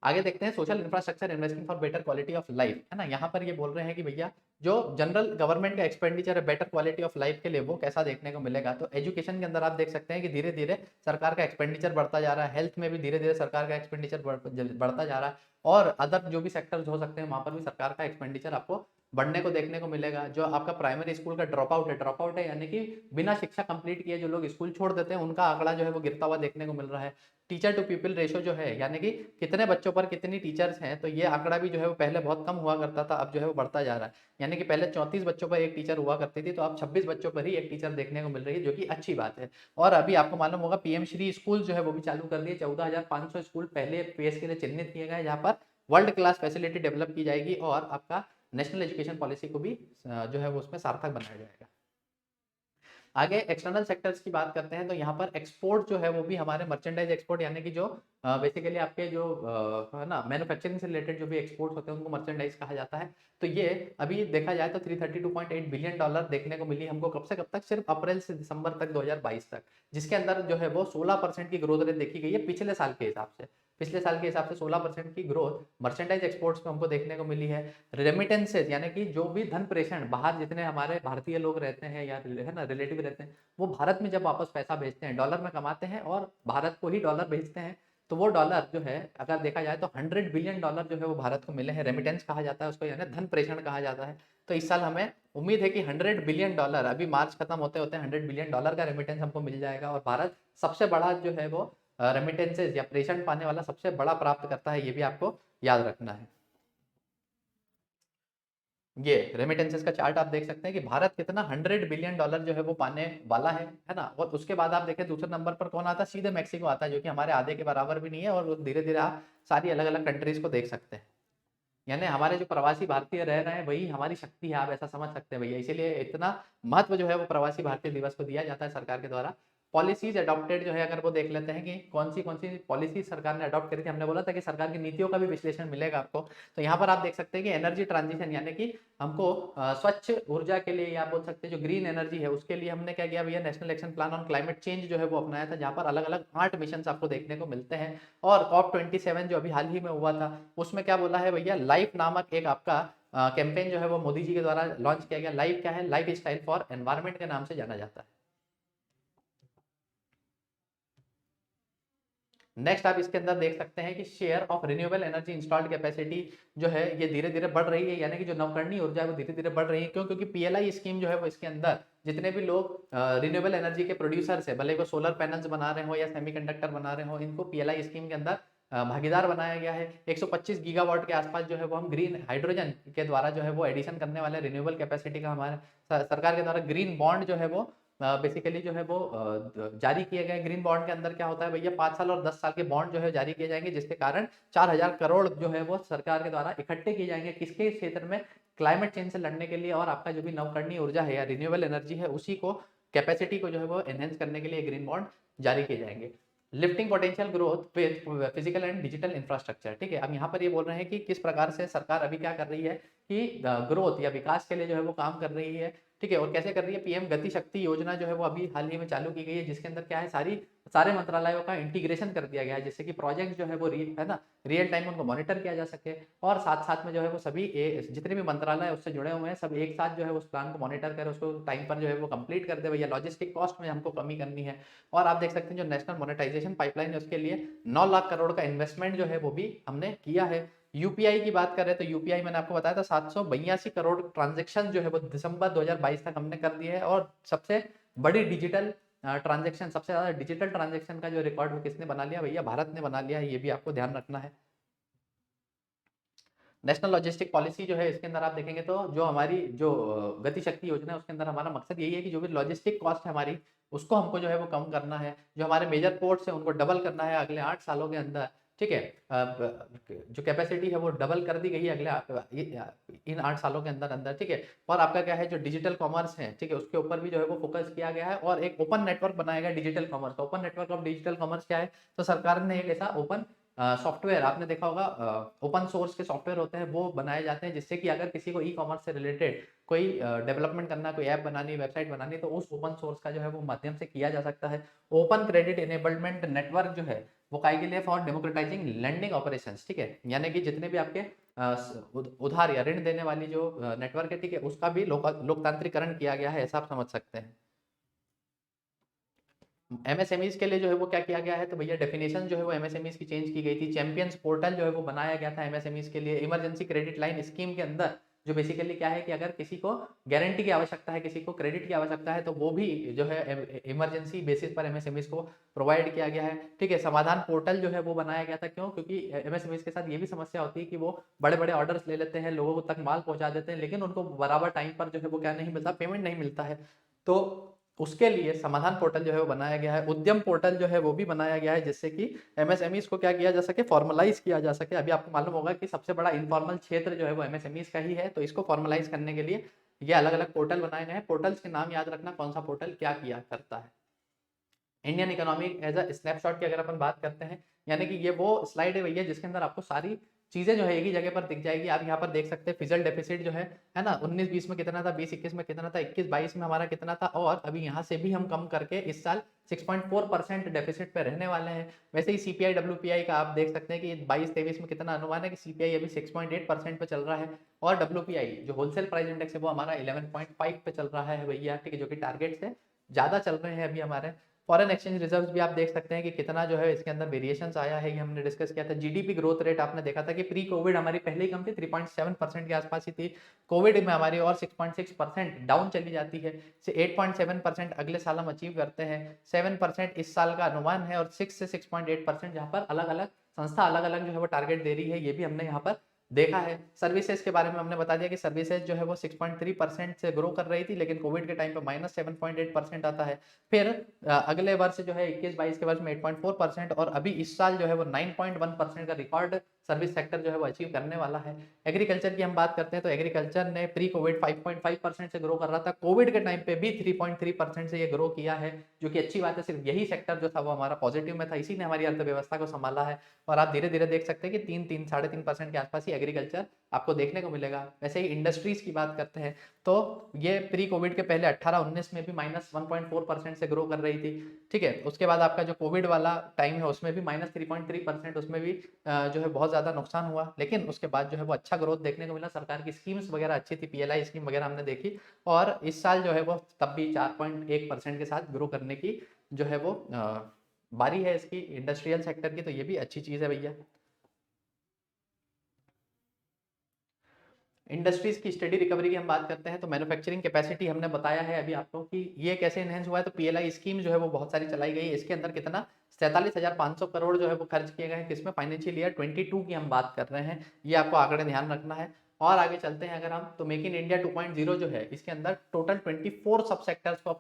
आगे देखते हैं social infrastructure investing for better quality of life, है ना। यहाँ पर ये बोल रहे हैं कि भैया जो जनरल गवर्नमेंट का एक्सपेंडिचर है बेटर क्वालिटी ऑफ लाइफ के लिए वो कैसा देखने को मिलेगा। तो एजुकेशन के अंदर आप देख सकते हैं कि धीरे धीरे सरकार का एक्सपेंडिचर बढ़ता जा रहा है। हेल्थ में भी धीरे धीरे सरकार का एक्सपेंडिचर बढ़ता जा रहा है। और अदर जो भी सेक्टर्स हो सकते हैं वहां पर भी सरकार का एक्सपेंडिचर आपको बढ़ने को देखने को मिलेगा। जो आपका प्राइमरी स्कूल का ड्रॉप आउट है यानी कि बिना शिक्षा कंप्लीट किए जो लोग स्कूल छोड़ देते हैं उनका आंकड़ा जो है वो गिरता हुआ देखने को मिल रहा है। टीचर टू पीपल रेशो जो है यानी कि कितने बच्चों पर कितनी टीचर्स हैं, तो ये आंकड़ा भी जो है वो पहले बहुत कम हुआ करता था, अब जो है वो बढ़ता जा रहा है। यानी कि पहले 34 बच्चों पर एक टीचर हुआ करती थी, तो अब 26 बच्चों पर ही एक टीचर देखने को मिल रही है, जो कि अच्छी बात है। और अभी आपको मालूम होगा पीएम श्री स्कूल जो है वो भी चालू कर दिए। 14,500 स्कूल पहले फेज के लिए चिन्हित किए गए जहाँ पर वर्ल्ड क्लास फैसिलिटी डेवलप की जाएगी और आपका नेशनल एजुकेशन पॉलिसी को भी जो है वो उसमें सार्थक बनाया जाएगा। आगे एक्सटर्नल सेक्टर्स की बात करते हैं तो यहाँ पर एक्सपोर्ट जो है वो भी हमारे मर्चेंडाइज एक्सपोर्ट यानी कि जो बेसिकली आपके जो है ना मैन्युफैक्चरिंग से रिलेटेड जो भी एक्सपोर्ट्स होते हैं उनको मर्चेंडाइज कहा जाता है। तो ये अभी देखा जाए तो $332.8 बिलियन देखने को मिली हमको। कब से कब तक, सिर्फ अप्रैल से दिसंबर तक 2022 तक, जिसके अंदर जो है वो 16% की ग्रोथ रेट देखी गई है पिछले साल के हिसाब से। पिछले साल के हिसाब से 16% की ग्रोथ मर्चेंडाइज एक्सपोर्ट्स में हमको देखने को मिली है। रेमिटेंसेज यानी कि जो भी धन प्रेषण बाहर जितने हमारे भारतीय लोग रहते हैं या है ना रिलेटिव रहते हैं, वो भारत में जब वापस पैसा भेजते हैं डॉलर में कमाते हैं और भारत को ही डॉलर भेजते हैं, तो वो डॉलर जो है अगर देखा जाए तो $100 बिलियन जो है वो भारत को मिले हैं। रेमिटेंस कहा जाता है उसको, यानी धन प्रेषण कहा जाता है। तो इस साल हमें उम्मीद है कि $100 बिलियन, अभी मार्च खत्म होते होते $100 बिलियन का रेमिटेंस हमको मिल जाएगा। और भारत सबसे बड़ा जो है वो रेमिटेंसेज या प्रेषण पाने वाला सबसे बड़ा प्राप्त करता है, ये भी आपको याद रखना है। ये रेमिटेंसेस का चार्ट आप देख सकते हैं कि भारत कितना $100 बिलियन जो है वो पाने वाला है ना। और उसके बाद आप देखें दूसरे नंबर पर कौन आता है, सीधे मैक्सिको आता है, जो कि हमारे आधे के बराबर भी नहीं है। और धीरे धीरे आप सारी अलग अलग कंट्रीज को देख सकते हैं। यानी हमारे जो प्रवासी भारतीय रह रहे हैं वही हमारी शक्ति है, आप ऐसा समझ सकते हैं भैया। इसीलिए इतना महत्व जो है वो प्रवासी भारतीय दिवस को दिया जाता है सरकार के द्वारा। पॉलिसीज अडॉप्टेड जो है अगर वो देख लेते हैं कि कौन सी पॉलिसी सरकार ने अडॉप्ट करी थी। हमने बोला था कि सरकार की नीतियों का भी विश्लेषण मिलेगा आपको। तो यहाँ पर आप देख सकते हैं कि एनर्जी ट्रांजिशन यानी कि हमको स्वच्छ ऊर्जा के लिए, या आप बोल सकते हैं जो ग्रीन एनर्जी है उसके लिए हमने क्या किया भैया, national action plan on climate change जो है वो अपनाया था, जहाँ पर अलग अलग 8 मिशन आपको देखने को मिलते हैं। और COP27 जो अभी हाल ही में हुआ था उसमें क्या बोला है भैया, लाइफ नामक एक आपका कैंपेन जो है वो मोदी जी के द्वारा लॉन्च किया गया। लाइफ क्या है, लाइफ स्टाइल फॉर एनवायरमेंट के नाम से जाना जाता है। नेक्स्ट आप इसके अंदर देख सकते हैं कि share of renewable energy installed capacity जो है ये धीरे धीरे बढ़ रही है। यानी कि जो नवकरणीय ऊर्जा है वो धीरे धीरे बढ़ रही है। क्यों? क्योंकि PLI स्कीम जो है वो इसके अंदर जितने भी लोग रिन्यूएबल एनर्जी के प्रोड्यूसर्स है, भले वो सोलर पैनल्स बना रहे हो या सेमीकंडक्टर बना रहे हो, इनको PLI स्कीम के अंदर भागीदार बनाया गया है। 125 गीगावाट के आसपास जो है वो हम ग्रीन हाइड्रोजन के द्वारा जो है वो एडिशन करने वाले रिन्यूएबल कैपेसिटी का हमारे सरकार के द्वारा ग्रीन बॉन्ड जो है वो बेसिकली जो है वो जारी किए गए। ग्रीन बॉन्ड के अंदर क्या होता है भैया, 5 साल और 10 साल के बॉन्ड जो है जारी किए जाएंगे, जिसके कारण 4,000 करोड़ जो है वो सरकार के द्वारा इकट्ठे किए जाएंगे। किसके क्षेत्र में? क्लाइमेट चेंज से लड़ने के लिए, और आपका जो भी नवकरणीय ऊर्जा है या रिन्यूएबल एनर्जी है उसी को, कैपेसिटी को जो है वो एनहेंस करने के लिए ग्रीन बॉन्ड जारी किए जाएंगे। Lifting potential growth with physical and digital infrastructure. ठीक है, अब यहाँ पर ये बोल रहे हैं कि किस प्रकार से सरकार अभी क्या कर रही है कि ग्रोथ या विकास के लिए जो है वो काम कर रही है। ठीक है, और कैसे कर रही है? पीएम गति शक्ति योजना जो है वो अभी हाल ही में चालू की गई है, जिसके अंदर क्या है, सारे मंत्रालयों का इंटीग्रेशन कर दिया गया है, जिससे कि प्रोजेक्ट जो है वो है ना, रियल टाइम उनको मॉनिटर किया जा सके, और साथ साथ में जो है वो सभी जितने भी मंत्रालय उससे जुड़े हुए हैं सब एक साथ जो है उस प्लान को मॉनिटर करें, उसको टाइम पर जो है वो कंप्लीट कर दे। भैया लॉजिस्टिक कॉस्ट में हमको कमी करनी है। और आप देख सकते हैं जो नेशनल मोनेटाइजेशन पाइपलाइन है उसके लिए 9 लाख करोड़ का इन्वेस्टमेंट जो है वो भी हमने किया है। यूपीआई की बात करें तो यूपीआई मैंने आपको बताया था 782 करोड़ ट्रांजेक्शन जो है वो दिसंबर 2022 तक हमने कर दिए है। और सबसे बड़ी डिजिटल ट्रांजेक्शन, सबसे ज्यादा डिजिटल ट्रांजेक्शन का जो रिकॉर्ड वो किसने बना लिया? भैया भारत ने बना लिया है, ये भी आपको ध्यान रखना है। नेशनल लॉजिस्टिक पॉलिसी जो है इसके अंदर आप देखेंगे तो जो हमारी जो गति शक्ति योजना है उसके अंदर हमारा मकसद यही है कि जो भी लॉजिस्टिक कॉस्ट है हमारी उसको हमको जो है वो कम करना है। जो हमारे मेजर पोर्ट्स है उनको डबल करना है अगले 8 सालों के अंदर। ठीक है, जो कैपेसिटी है वो डबल कर दी गई है इन 8 सालों के अंदर अंदर। ठीक है, और आपका क्या है जो डिजिटल कॉमर्स है, ठीक है, उसके ऊपर भी जो है वो फोकस किया गया है, और एक ओपन नेटवर्क बनाया गया digital commerce. Open network of digital commerce क्या है? तो सरकार ने एक ऐसा ओपन सॉफ्टवेयर, आपने देखा होगा ओपन सोर्स के सॉफ्टवेयर होते हैं वो बनाए जाते हैं, जिससे कि अगर किसी को ई कॉमर्स से रिलेटेड कोई डेवलपमेंट करना, कोई ऐप बनानी, वेबसाइट बनानी, तो उस ओपन सोर्स का जो है वो माध्यम से किया जा सकता है। ओपन क्रेडिट इनेबलमेंट नेटवर्क जो है वो काय के लिए? For democratising landing operations. ठीक है, यानी कि जितने भी आपके उधार या ऋण देने वाली जो नेटवर्क है, ठीक है, उसका भी लोकतांत्रिकरण किया गया है, ऐसा आप समझ सकते हैं। एमएसएमईज के लिए जो है वो क्या किया गया है? तो भैया डेफिनेशन जो है वो एमएसएमईज की चेंज की गई थी। चैंपियंस पोर्टल जो है वो बनाया गया था एमएसएमईज के लिए। इमरजेंसी क्रेडिट लाइन स्कीम के अंदर जो बेसिकली क्या है कि अगर किसी को गारंटी की आवश्यकता है, किसी को क्रेडिट की आवश्यकता है, तो वो भी जो है इमरजेंसी बेसिस पर एमएसएमईज को प्रोवाइड किया गया है। ठीक है, समाधान पोर्टल जो है वो बनाया गया था। क्यों? क्योंकि एमएसएमईज के साथ ये भी समस्या होती है कि वो बड़े बड़े ऑर्डर्स ले लेते हैं, लोगों तक माल पहुंचा देते हैं, लेकिन उनको बराबर टाइम पर जो है वो क्या नहीं मिलता, पेमेंट नहीं मिलता है। तो उसके लिए समाधान पोर्टल जो है वो बनाया गया है। उद्यम पोर्टल जो है वो भी बनाया गया है, जिससे कि एमएसएमईज को क्या किया जा सके, फॉर्मलाइज किया जा सके। अभी आपको मालूम होगा कि सबसे बड़ा इनफॉर्मल क्षेत्र जो है वो एमएसएमईज का ही है, तो इसको फॉर्मलाइज करने के लिए ये अलग अलग पोर्टल बनाए गए हैं। पोर्टल्स के नाम याद रखना, कौन सा पोर्टल क्या किया करता है। Indian economic as a snapshot की अगर अपन बात करते हैं, यानी कि ये वो स्लाइड है भैया जिसके अंदर आपको सारी चीजें जो है एक ही जगह पर दिख जाएगी। आप यहाँ पर देख सकते हैं फिजल डेफिसिट जो है ना, 19-20 में कितना था, 20-21 में कितना था, 21-22 में हमारा कितना था, और अभी यहाँ से भी हम कम करके इस साल 6.4% डेफिसिट पे रहने वाले हैं। वैसे ही सीपीआई डब्ल्यूपीआई का आप देख सकते हैं कि 22-23 में कितना अनुमान है कि सीपीआई अभी 6.8% पे चल रहा है, और डब्ल्यूपीआई जो होलसेल प्राइस इंडेक्स है वो हमारा 11.5 पे चल रहा है भैया। ठीक है, जो कि टारगेट से ज्यादा चल रहे हैं अभी हमारे। फॉरेन एक्सचेंज रिजर्व्स भी आप देख सकते हैं कि कितना जो है इसके अंदर वेरिएशंस आया है, ये हमने डिस्कस किया था। जीडीपी ग्रोथ रेट आपने देखा था कि प्री कोविड हमारी पहले ही कम थी, 3.7% के आसपास ही थी। कोविड में हमारी और 6.6% डाउन चली जाती है, से 8.7% अगले साल हम अचीव करते हैं। 7% इस साल का अनुमान है, और 6 से 6.8% जहाँ पर अलग अलग संस्था अलग अलग जो है वो टारगेट दे रही है, ये भी हमने यहाँ पर देखा है। सर्विसेज के बारे में हमने बता दिया कि सर्विसेज जो है वो 6.3% से ग्रो कर रही थी, लेकिन कोविड के टाइम पे -7.8% आता है। फिर अगले वर्ष जो है 21-22 के वर्ष में 8.4%, और अभी इस साल जो है वो 9.1% का रिकॉर्ड सर्विस सेक्टर जो है वो अचीव करने वाला है। एग्रीकल्चर की हम बात करते हैं तो एग्रीकल्चर ने प्री कोविड 5.5% से ग्रो कर रहा था, कोविड के टाइम पे भी 3.3% से ये ग्रो किया है, जो कि अच्छी बात है। सिर्फ यही सेक्टर जो था वो हमारा पॉजिटिव में था, इसी ने हमारी अर्थव्यवस्था को संभाला है। और आप धीरे धीरे देख सकते हैं कि 3-3.5% के आसपास ही एग्रीकल्चर आपको देखने को मिलेगा। वैसे ही इंडस्ट्रीज की बात करते हैं तो ये प्री कोविड के पहले 18-19 में भी -1.4% से ग्रो कर रही थी। ठीक है, उसके बाद आपका जो कोविड वाला टाइम है उसमें भी -3.3%, उसमें भी जो है बहुत ज्यादा नुकसान हुआ, लेकिन उसके बाद जो है वो अच्छा ग्रोथ देखने को मिला। सरकार की स्कीम्स वगैरह अच्छी थी, पीएलआई स्कीम वगैरह हमने देखी, और इस साल जो है वो तब भी 4.1% के साथ ग्रो करने की जो है वो बारी है इसकी इंडस्ट्रियल सेक्टर की, तो ये भी अच्छी चीज है भैया। इंडस्ट्रीज की स्टडी रिकवरी की हम बात करते हैं तो मैन्युफैक्चरिंग कैपेसिटी हमने बताया है अभी आपको कि ये कैसे एनहेंस हुआ है। तो पीएलआई स्कीम जो है वो बहुत सारी चलाई गई है, इसके अंदर कितना 47,500 करोड़ जो है वो खर्च किए गए हैं। किसमें? फाइनेंशियल ईयर 22 की हम बात कर रहे हैं, ये आपको आंकड़े ध्यान रखना है। और आगे चलते हैं अगर हम, तो मेक इन इंडिया 2.0 जो है इसके अंदर टोटल 24 सब सेक्टर्स को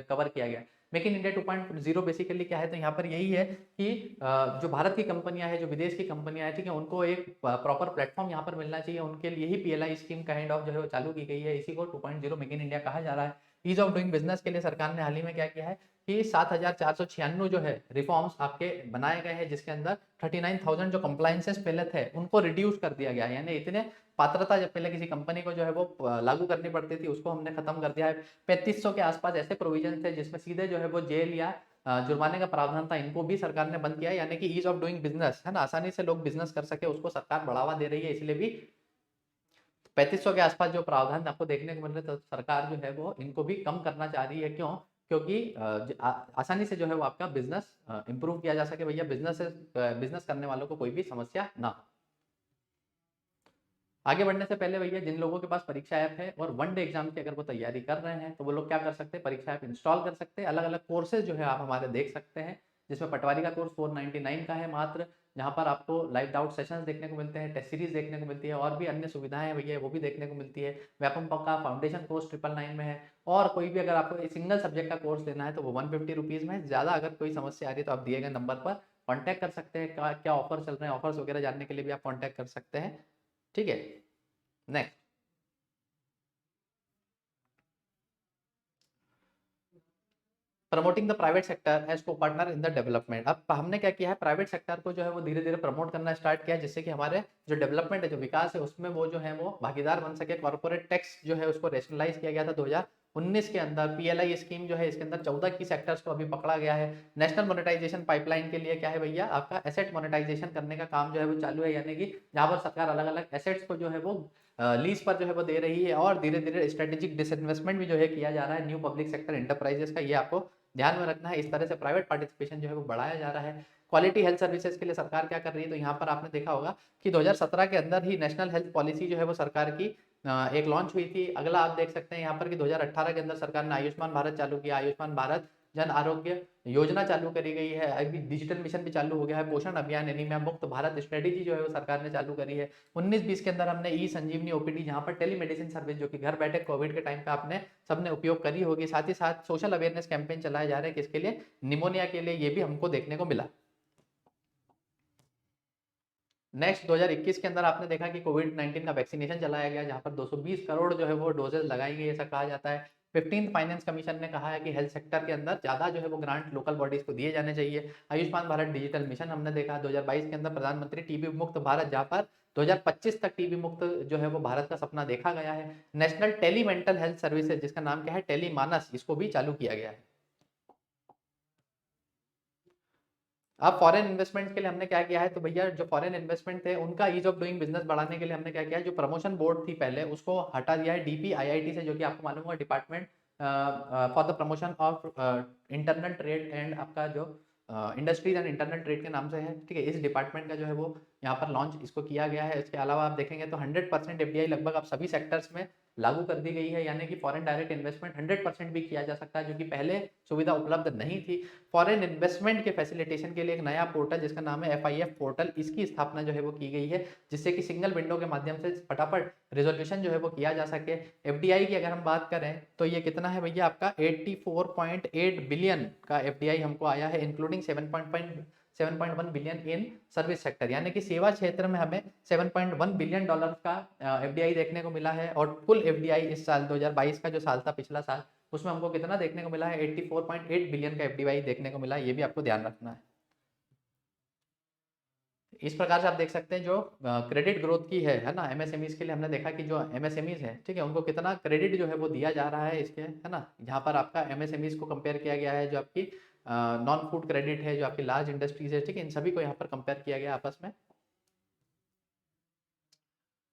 कवर किया गया है। मेक इन इंडिया 2.0 बेसिकली क्या है, तो यहाँ पर यही है कि जो भारत की कंपनियां हैं, जो विदेश की कंपनियां हैं, ठीक है, उनको एक प्रॉपर प्लेटफॉर्म यहाँ पर मिलना चाहिए, उनके लिए ही पीएलआई स्कीम काइंड ऑफ जो है वो चालू की गई है। इसी को 2.0 मेक इन इंडिया कहा जा रहा है। ईज ऑफ डूइंग बिजनेस के लिए सरकार ने हाल ही में क्या किया है कि 7,496 जो है रिफॉर्म्स आपके बनाए गए हैं, जिसके अंदर 39,000 जो कंप्लायंसेस पहले थे उनको रिड्यूस कर दिया गया है। यानी इतने पात्रता जब पहले किसी कंपनी को जो है वो लागू करनी पड़ती थी, उसको हमने खत्म कर दिया है। 3500 के आसपास ऐसे प्रोविजन थे जिसमें सीधे जो है वो जेल या जुर्माने का प्रावधान था, इनको भी सरकार ने बंद किया है। यानी कि ईज ऑफ डूइंग बिजनेस है ना, आसानी से लोग बिजनेस कर सके, उसको सरकार बढ़ावा दे रही है। इसलिए भी 3500 के आसपास जो प्रावधान आपको देखने को मिल रहे, तो सरकार जो है वो इनको भी कम करना चाह रही है। क्यों? क्योंकि आसानी से जो है वो आपका बिजनेस इंप्रूव किया जा सके, भैया बिजनेस करने वालों को कोई भी समस्या ना हो। आगे बढ़ने से पहले भैया, जिन लोगों के पास परीक्षा ऐप है और वन डे एग्जाम की अगर वो तैयारी कर रहे हैं, तो वो लोग क्या कर सकते हैं, परीक्षा ऐप इंस्टॉल कर सकते हैं। अलग अलग कोर्सेज जो है आप हमारे देख सकते हैं, जिसमें पटवारी का कोर्स 499 का है मात्र, जहाँ पर आपको लाइव डाउट सेशंस देखने को मिलते हैं, टेस्ट सीरीज देखने को मिलती है, और भी अन्य सुविधाएं हैं भैया वो भी देखने को मिलती है। व्यापम का फाउंडेशन कोर्स 999 में है। और कोई भी अगर आपको सिंगल सब्जेक्ट का कोर्स लेना है तो वो 150 रुपीज़ में है। ज़्यादा अगर कोई समस्या आ रही है तो आप दिए गए नंबर पर कॉन्टैक्ट कर सकते हैं। क्या ऑफर चल रहे हैं, ऑफर्स वगैरह जानने के लिए भी आप कॉन्टैक्ट कर सकते हैं। ठीक है, next, promoting the private sector as को पार्टनर इन द डेवलपमेंट। अब हमने क्या किया है, प्राइवेट सेक्टर को जो है वो धीरे धीरे प्रमोट करना स्टार्ट किया है, जिससे कि हमारे जो डेवलपमेंट है, जो विकास है, उसमें वो जो है वो भागीदार बन सके। कॉर्पोरेट टैक्स जो है उसको रेशनलाइज किया गया था 2019 के अंदर। पीएलआई स्कीम जो है इसके अंदर 14 की सेक्टर्स को अभी पकड़ा गया है। नेशनल मोनेटाइजेशन पाइपलाइन के लिए क्या है भैया, आपका एसेट मोनेटाइजेशन करने का काम जो है वो चालू है। यानी कि जहाँ पर सरकार अलग अलग एसेट्स को जो है वो लीज पर जो है वो दे रही है, और धीरे धीरे स्ट्रेटेजिक डिसइन्वेस्टमेंट भी जो है किया जा रहा है न्यू पब्लिक सेक्टर एंटरप्राइजेस का। ये आपको ध्यान में रखना है। इस तरह से प्राइवेट पार्टिसिपेशन जो है वो बढ़ाया जा रहा है। क्वालिटी हेल्थ सर्विसेज के लिए सरकार क्या कर रही है, तो यहाँ पर आपने देखा होगा कि 2017 के अंदर ही नेशनल हेल्थ पॉलिसी जो है वो सरकार की एक लॉन्च हुई थी। अगला आप देख सकते हैं यहाँ पर कि 2018 के अंदर सरकार ने आयुष्मान भारत चालू किया। आयुष्मान भारत जन आरोग्य योजना चालू करी गई है। अभी डिजिटल मिशन भी चालू हो गया है। पोषण अभियान एनीमिया मुक्त भारत स्ट्रेटेजी जो है वो सरकार ने चालू करी है। 19-20 के अंदर हमने ई संजीवनी ओपीडी, जहाँ पर टेलीमेडिसिन सर्विस, जो कि घर बैठे कोविड के टाइम पे आपने सबने उपयोग करी होगी। साथ ही साथ सोशल अवेयरनेस कैंपेन चलाए जा रहे हैं, किसके लिए, निमोनिया के लिए। ये भी हमको देखने को मिला। नेक्स्ट 2021 के अंदर आपने देखा कि कोविड 19 का वैक्सीनेशन चलाया गया, जहां पर 220 करोड़ जो है वो डोजेज लगाई गई, ऐसा कहा जाता है। 15th फाइनेंस कमीशन ने कहा है कि हेल्थ सेक्टर के अंदर ज्यादा जो है वो ग्रांट लोकल बॉडीज को दिए जाने चाहिए। आयुष्मान भारत डिजिटल मिशन हमने देखा 2022 के अंदर, प्रधानमंत्री टीबी मुक्त भारत, जहाँ पर 2025 तक टीबी मुक्त जो है वो भारत का सपना देखा गया है। National tele mental health services, जिसका नाम क्या है, टेली मानस, इसको भी चालू किया गया है। अब फॉरेन इन्वेस्टमेंट के लिए हमने क्या किया है, तो भैया जो फॉरेन इन्वेस्टमेंट थे उनका ईज ऑफ डूइंग बिजनेस बढ़ाने के लिए हमने क्या किया है, जो प्रमोशन बोर्ड थी पहले उसको हटा दिया है डीपीआईआईटी से, जो कि आपको मालूम होगा department for the promotion of internal trade and आपका जो इंडस्ट्रीज एंड इंटरनल ट्रेड के नाम से है। ठीक है, इस डिपार्टमेंट का जो है वो यहाँ पर लॉन्च इसको किया गया है। इसके अलावा आप देखेंगे तो 100% एफडीआई लगभग आप सभी सेक्टर्स में लागू कर दी गई है। यानी कि फॉरेन डायरेक्ट इन्वेस्टमेंट 100% भी किया जा सकता है, जो कि पहले सुविधा उपलब्ध नहीं थी। फॉरेन इन्वेस्टमेंट के फैसिलिटेशन के लिए एक नया पोर्टल, जिसका नाम है FIF पोर्टल, इसकी स्थापना जो है वो की गई है, जिससे कि सिंगल विंडो के माध्यम से फटाफट रिजोल्यूशन जो है वो किया जा सके। एफडीआई की अगर हम बात करें तो ये कितना है भैया, आपका 84.8 बिलियन का एफडीआई हमको आया है, including 7.1 billion in service sector. यानी कि सेवा क्षेत्र में हमें 7.1 बिलियन डॉलर का एफडीआई देखने को मिला है। और कुल एफडीआई इस साल 2022 का जो साल था, पिछला साल, उसमें हमको कितना देखने को मिला है, 84.8 बिलियन का एफडीआई देखने को मिला है। ये भी आपको ध्यान रखना है। इस प्रकार से आप देख सकते हैं जो क्रेडिट ग्रोथ की है ना, एमएसएमईज के लिए हमने देखा कि जो एमएसएमईज है, ठीक है, उनको कितना क्रेडिट जो है वो दिया जा रहा है इसके, है ना। यहाँ पर आपका एमएसएमईज को कंपेयर किया गया है, जो आपकी नॉन फूड क्रेडिट है, जो आपकी लार्ज इंडस्ट्रीज है, ठीक है, इन सभी को यहाँ पर कंपेयर किया गया आपस में।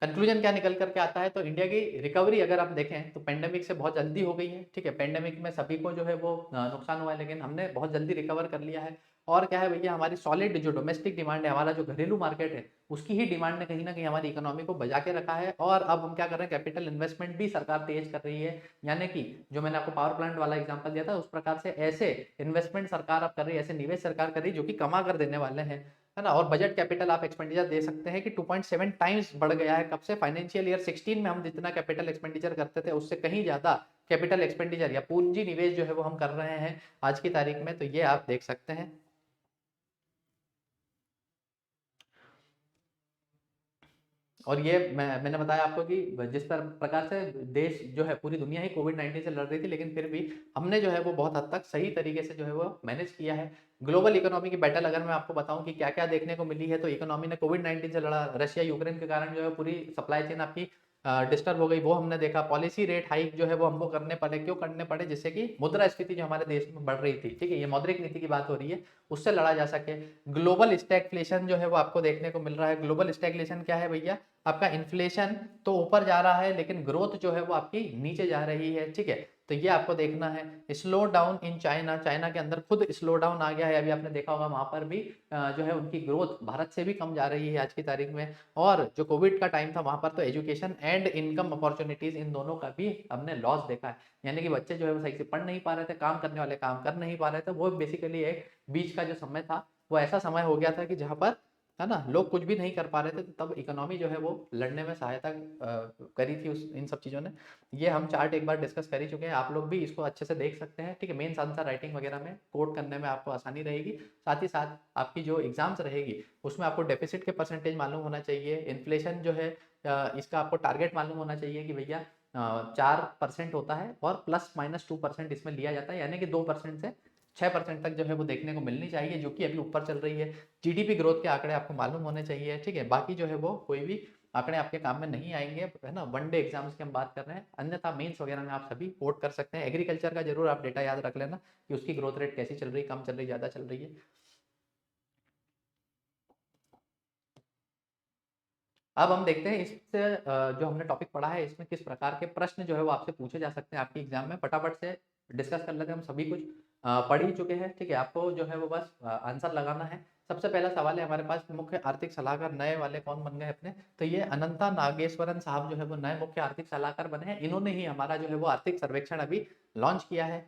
कंक्लूजन क्या निकल करके आता है, तो इंडिया की रिकवरी अगर आप देखें तो पेंडेमिक से बहुत जल्दी हो गई है। ठीक है, पेंडेमिक में सभी को जो है वो नुकसान हुआ है, लेकिन हमने बहुत जल्दी रिकवर कर लिया है। और क्या है भैया, हमारी सॉलिड जो डोमेस्टिक डिमांड है, हमारा जो घरेलू मार्केट है, उसकी ही डिमांड ने कहीं ना कहीं हमारी इकोनॉमी को बचा के रखा है। और अब हम क्या कर रहे हैं, कैपिटल इन्वेस्टमेंट भी सरकार तेज कर रही है। यानी कि जो मैंने आपको पावर प्लांट वाला एग्जांपल दिया था, उस प्रकार से ऐसे इन्वेस्टमेंट सरकार अब कर रही है, ऐसे निवेश सरकार कर रही है जो कि कमा कर देने वाले हैं। है ना। और बजट कैपिटल आप एक्सपेंडिचर दे सकते हैं कि 2.7 टाइम्स बढ़ गया है। कब से? फाइनेंशियल ईयर 16 में हम जितना कैपिटल एक्सपेंडिचर करते थे उससे कहीं ज़्यादा कैपिटल एक्सपेंडिचर या पूंजी निवेश जो है वो हम कर रहे हैं आज की तारीख में, तो ये आप देख सकते हैं। और ये मैंने बताया आपको कि जिस प्रकार से देश जो है, पूरी दुनिया ही कोविड-19 से लड़ रही थी, लेकिन फिर भी हमने जो है वो बहुत हद तक सही तरीके से जो है वो मैनेज किया है। ग्लोबल इकोनॉमी की बैटल अगर मैं आपको बताऊं कि क्या-क्या देखने को मिली है, तो इकोनॉमी ने कोविड-19 से लड़ा, रशिया यूक्रेन के कारण जो है पूरी सप्लाई चेन आपकी डिस्टर्ब हो गई, वो हमने देखा। पॉलिसी रेट हाइक जो है वो हमको करने पड़े, क्यों करने पड़े? जिससे कि मुद्रास्फीति जो हमारे देश में बढ़ रही थी, ठीक है, ये मौद्रिक नीति की बात हो रही है, उससे लड़ा जा सके। ग्लोबल स्टैगफ्लेशन जो है वो आपको देखने को मिल रहा है। ग्लोबल स्टैगफ्लेशन क्या है भैया? आपका इन्फ्लेशन तो ऊपर जा रहा है लेकिन ग्रोथ जो है वो आपकी नीचे जा रही है, ठीक है। तो ये आपको देखना है। Slow down in China, China के अंदर खुद स्लो डाउन आ गया है, अभी आपने देखा होगा वहां पर भी जो है उनकी ग्रोथ भारत से भी कम जा रही है आज की तारीख में। और जो कोविड का टाइम था वहां पर तो एजुकेशन एंड इनकम अपॉर्चुनिटीज, इन दोनों का भी हमने लॉस देखा है। यानी कि बच्चे जो है वो सही से पढ़ नहीं पा रहे थे, काम करने वाले काम कर नहीं पा रहे थे। वो बेसिकली एक बीच का जो समय था, वो ऐसा समय हो गया था कि जहां पर, है ना, लोग कुछ भी नहीं कर पा रहे थे, तो तब इकोनॉमी जो है वो लड़ने में सहायता करी थी उस इन सब चीज़ों ने। ये हम चार्ट एक बार डिस्कस कर ही चुके हैं, आप लोग भी इसको अच्छे से देख सकते हैं, ठीक है। मेंस आंसर राइटिंग वगैरह में कोड करने में आपको आसानी रहेगी। साथ ही साथ आपकी जो एग्जाम्स रहेगी उसमें आपको डेफिसिट के परसेंटेज मालूम होना चाहिए, इन्फ्लेशन जो है इसका आपको टारगेट मालूम होना चाहिए कि भैया 4% होता है और ±2% इसमें लिया जाता है, यानी कि 2% से 6% तक जो है वो देखने को मिलनी चाहिए, जो कि अभी ऊपर चल रही है। जीडीपी ग्रोथ के आंकड़े आपको मालूम होने चाहिए, ठीक है। बाकी जो है वो कोई भी आंकड़े आपके काम में नहीं आएंगे, है ना। वन डे एग्जाम्स की हम बात कर रहे हैं, अन्यथा मेंस वगैरह में आप सभी कोट कर सकते हैं। एग्रीकल्चर का जरूर आप डेटा याद रख लेना कि उसकी ग्रोथ रेट कैसी चल रही है, कम चल रही है, ज़्यादा चल रही है। अब हम देखते हैं इससे जो हमने टॉपिक पढ़ा है इसमें किस प्रकार के प्रश्न जो है वो आपसे पूछे जा सकते हैं आपके एग्जाम में। फटाफट से डिस्कस कर लेते हैं। हम सभी कुछ पढ़ ही चुके हैं, ठीक है। आपको जो है वो बस आंसर लगाना है। सबसे पहला सवाल है हमारे पास, मुख्य आर्थिक सलाहकार नए वाले कौन बन गए अपने? तो ये अनंता नागेश्वरन साहब जो है वो नए मुख्य आर्थिक सलाहकार बने हैं। इन्होंने ही हमारा जो है वो आर्थिक सर्वेक्षण अभी लॉन्च किया है।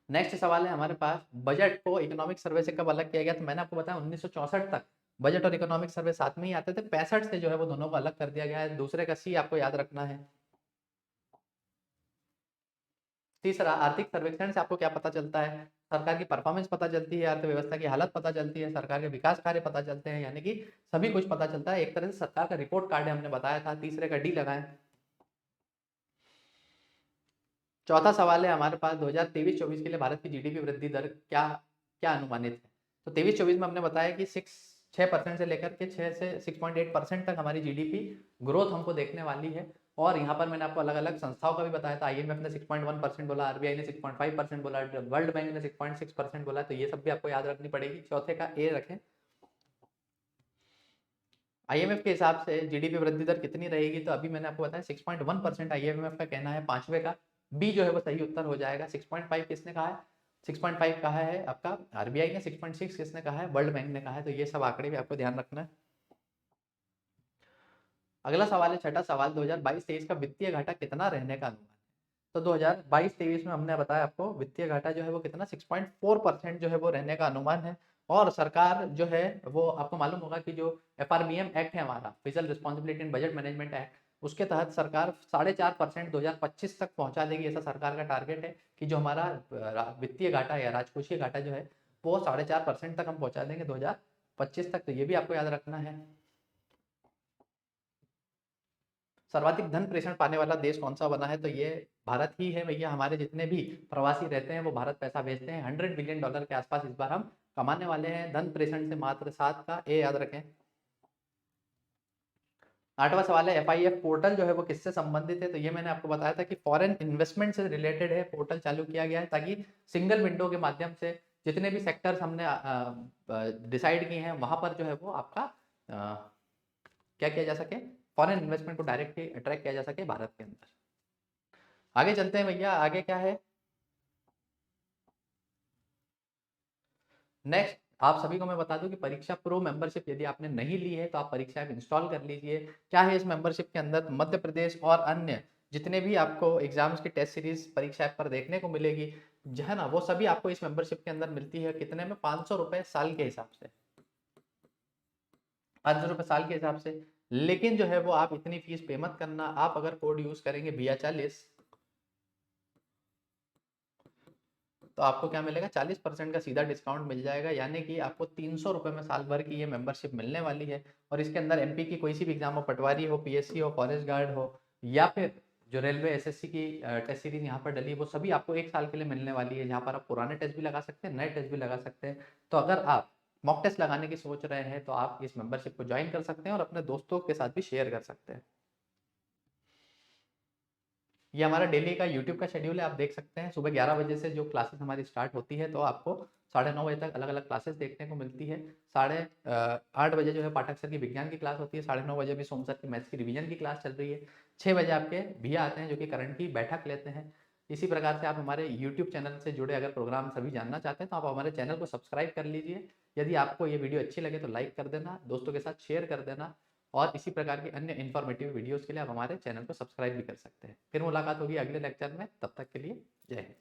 नेक्स्ट सवाल है हमारे पास, बजट को इकोनॉमिक सर्वे से कब अलग किया गया? तो मैंने आपको बताया 1964 तक बजट और इकोनॉमिक सर्वे साथ में ही आते थे। 65 से जो है वो दोनों को अलग कर दिया गया है। दूसरे का सी आपको याद रखना है। तीसरा, आर्थिक सर्वेक्षण से आपको क्या पता चलता है? सरकार की परफॉर्मेंस पता चलती है, अर्थव्यवस्था की हालत पता चलती है, सरकार के विकास कार्य पता चलते हैं, यानी कि सभी कुछ पता चलता है। एक तरह से सरकार का रिपोर्ट कार्ड है, हमने बताया था। तीसरे का डी लगाएं। चौथा सवाल है हमारे पास, 2023-24 के लिए भारत की जीडीपी वृद्धि दर क्या क्या अनुमानित है? तो 23-24 में हमने बताया कि 6% से लेकर के 6 से 6.8% तक हमारी जीडीपी ग्रोथ हमको देखने वाली है। और यहाँ पर मैंने आपको अलग अलग संस्थाओं का भी बताया था। आईएमएफ ने 6.1% बोला, आरबीआई ने 6.5% बोला, वर्ल्ड बैंक ने 6.6% बोला। तो ये सब भी आपको याद रखनी पड़ेगी। चौथे का ए रखें। आईएमएफ के हिसाब से जीडीपी वृद्धि दर कितनी रहेगी? तो अभी मैंने आपको बताया 6.1% आईएमएफ का कहना है। पांचवे का बी जो है वो सही उत्तर हो जाएगा। 6.5 किसने कहा है? 6.5 कहा है आपका आरबीआई ने। 6.6 किसने कहा है? वर्ल्ड बैंक ने कहा है। तो ये सब आंकड़े भी आपको ध्यान रखना है। अगला सवाल है, छठा सवाल, 2022-23 का वित्तीय घाटा कितना रहने का अनुमान है? तो 2022-23 में हमने बताया आपको वित्तीय घाटा जो है वो कितना, 6.4% जो है वो रहने का अनुमान है। और सरकार जो है वो आपको मालूम होगा कि जो एफआरबीएम एक्ट है हमारा, फिजिकल रिस्पॉन्सिबिलिटी इन बजट मैनेजमेंट एक्ट, उसके तहत सरकार 4.5% 2025 तक पहुंचा देगी। ऐसा सरकार का टारगेट है कि जो हमारा वित्तीय घाटा या राजकोषीय घाटा जो है वो 4.5% तक हम पहुंचा देंगे 2025 तक। तो ये भी आपको याद रखना है। सर्वाधिक धन प्रेषण पाने वाला देश कौन सा बना है? तो ये भारत ही है भैया। हमारे जितने भी प्रवासी रहते हैं वो भारत पैसा भेजते हैं। $100 बिलियन के आसपास इस बार हम कमाने वाले हैं धन प्रेषण से। मात्र 7 का ए याद रखें। आठवां सवाल है, एफआईएफ पोर्टल जो है वो किससे संबंधित है? तो ये मैंने आपको बताया था कि फॉरेन इन्वेस्टमेंट से रिलेटेड है। पोर्टल चालू किया गया है ताकि सिंगल विंडो के माध्यम से जितने भी सेक्टर्स हमने डिसाइड किए हैं वहां पर जो है वो आपका क्या किया जा सके, फॉरेन इन्वेस्टमेंट को डायरेक्टली अट्रैक्ट किया जा सके भारत के अंदर। आगे चलते हैं भैया। आगे क्या है नेक्स्ट? आप सभी को मैं बता दूं कि परीक्षा प्रो मेंबरशिप यदि आपने नहीं ली है तो आप परीक्षा ऐप इंस्टॉल कर लीजिए। क्या है इस मेंबरशिप के अंदर? मध्य प्रदेश और अन्य जितने भी आपको एग्जाम्स की टेस्ट सीरीज परीक्षा ऐप पर देखने को मिलेगी, जो है ना, वो सभी आपको इस मेंबरशिप के अंदर मिलती है। कितने में? ₹500 साल के हिसाब से। 500 रुपये साल के हिसाब से। लेकिन जो है वो आप इतनी फीस पे मत करना। आप अगर कोड यूज करेंगे BIA40, तो आपको क्या मिलेगा, 40% का सीधा डिस्काउंट मिल जाएगा। यानी कि आपको 300 रुपये में साल भर की ये मेंबरशिप मिलने वाली है। और इसके अंदर MP की कोई सी भी एग्जाम हो, पटवारी हो, PSC हो, फॉरेस्ट गार्ड हो, या फिर जो रेलवे SSC की टेस्ट सीरीज यहाँ पर डली है, वो सभी आपको 1 साल के लिए मिलने वाली है। जहाँ पर आप पुराने टेस्ट भी लगा सकते हैं, नए टेस्ट भी लगा सकते हैं। तो अगर आप मॉक टेस्ट लगाने की सोच रहे हैं तो आप इस मेंबरशिप को ज्वाइन कर सकते हैं और अपने दोस्तों के साथ भी शेयर कर सकते हैं। ये हमारा डेली का यूट्यूब का शेड्यूल है, आप देख सकते हैं। सुबह 11 बजे से जो क्लासेस हमारी स्टार्ट होती है, तो आपको 9:30 बजे तक अलग अलग क्लासेस देखने को मिलती है। 8:30 बजे जो है पाठक सर की विज्ञान की क्लास होती है। 9:30 बजे भी सोम सर की मैथ्स की रिवीजन की क्लास चल रही है। 6 बजे आपके भैया आते हैं जो कि करंट की बैठक लेते हैं। इसी प्रकार से आप हमारे यूट्यूब चैनल से जुड़े अगर प्रोग्राम सभी जानना चाहते हैं तो आप हमारे चैनल को सब्सक्राइब कर लीजिए। यदि आपको ये वीडियो अच्छी लगे तो लाइक कर देना, दोस्तों के साथ शेयर कर देना। और इसी प्रकार की अन्य इन्फॉर्मेटिव वीडियोस के लिए आप हमारे चैनल को सब्सक्राइब भी कर सकते हैं। फिर मुलाकात होगी अगले लेक्चर में, तब तक के लिए जय हिंद।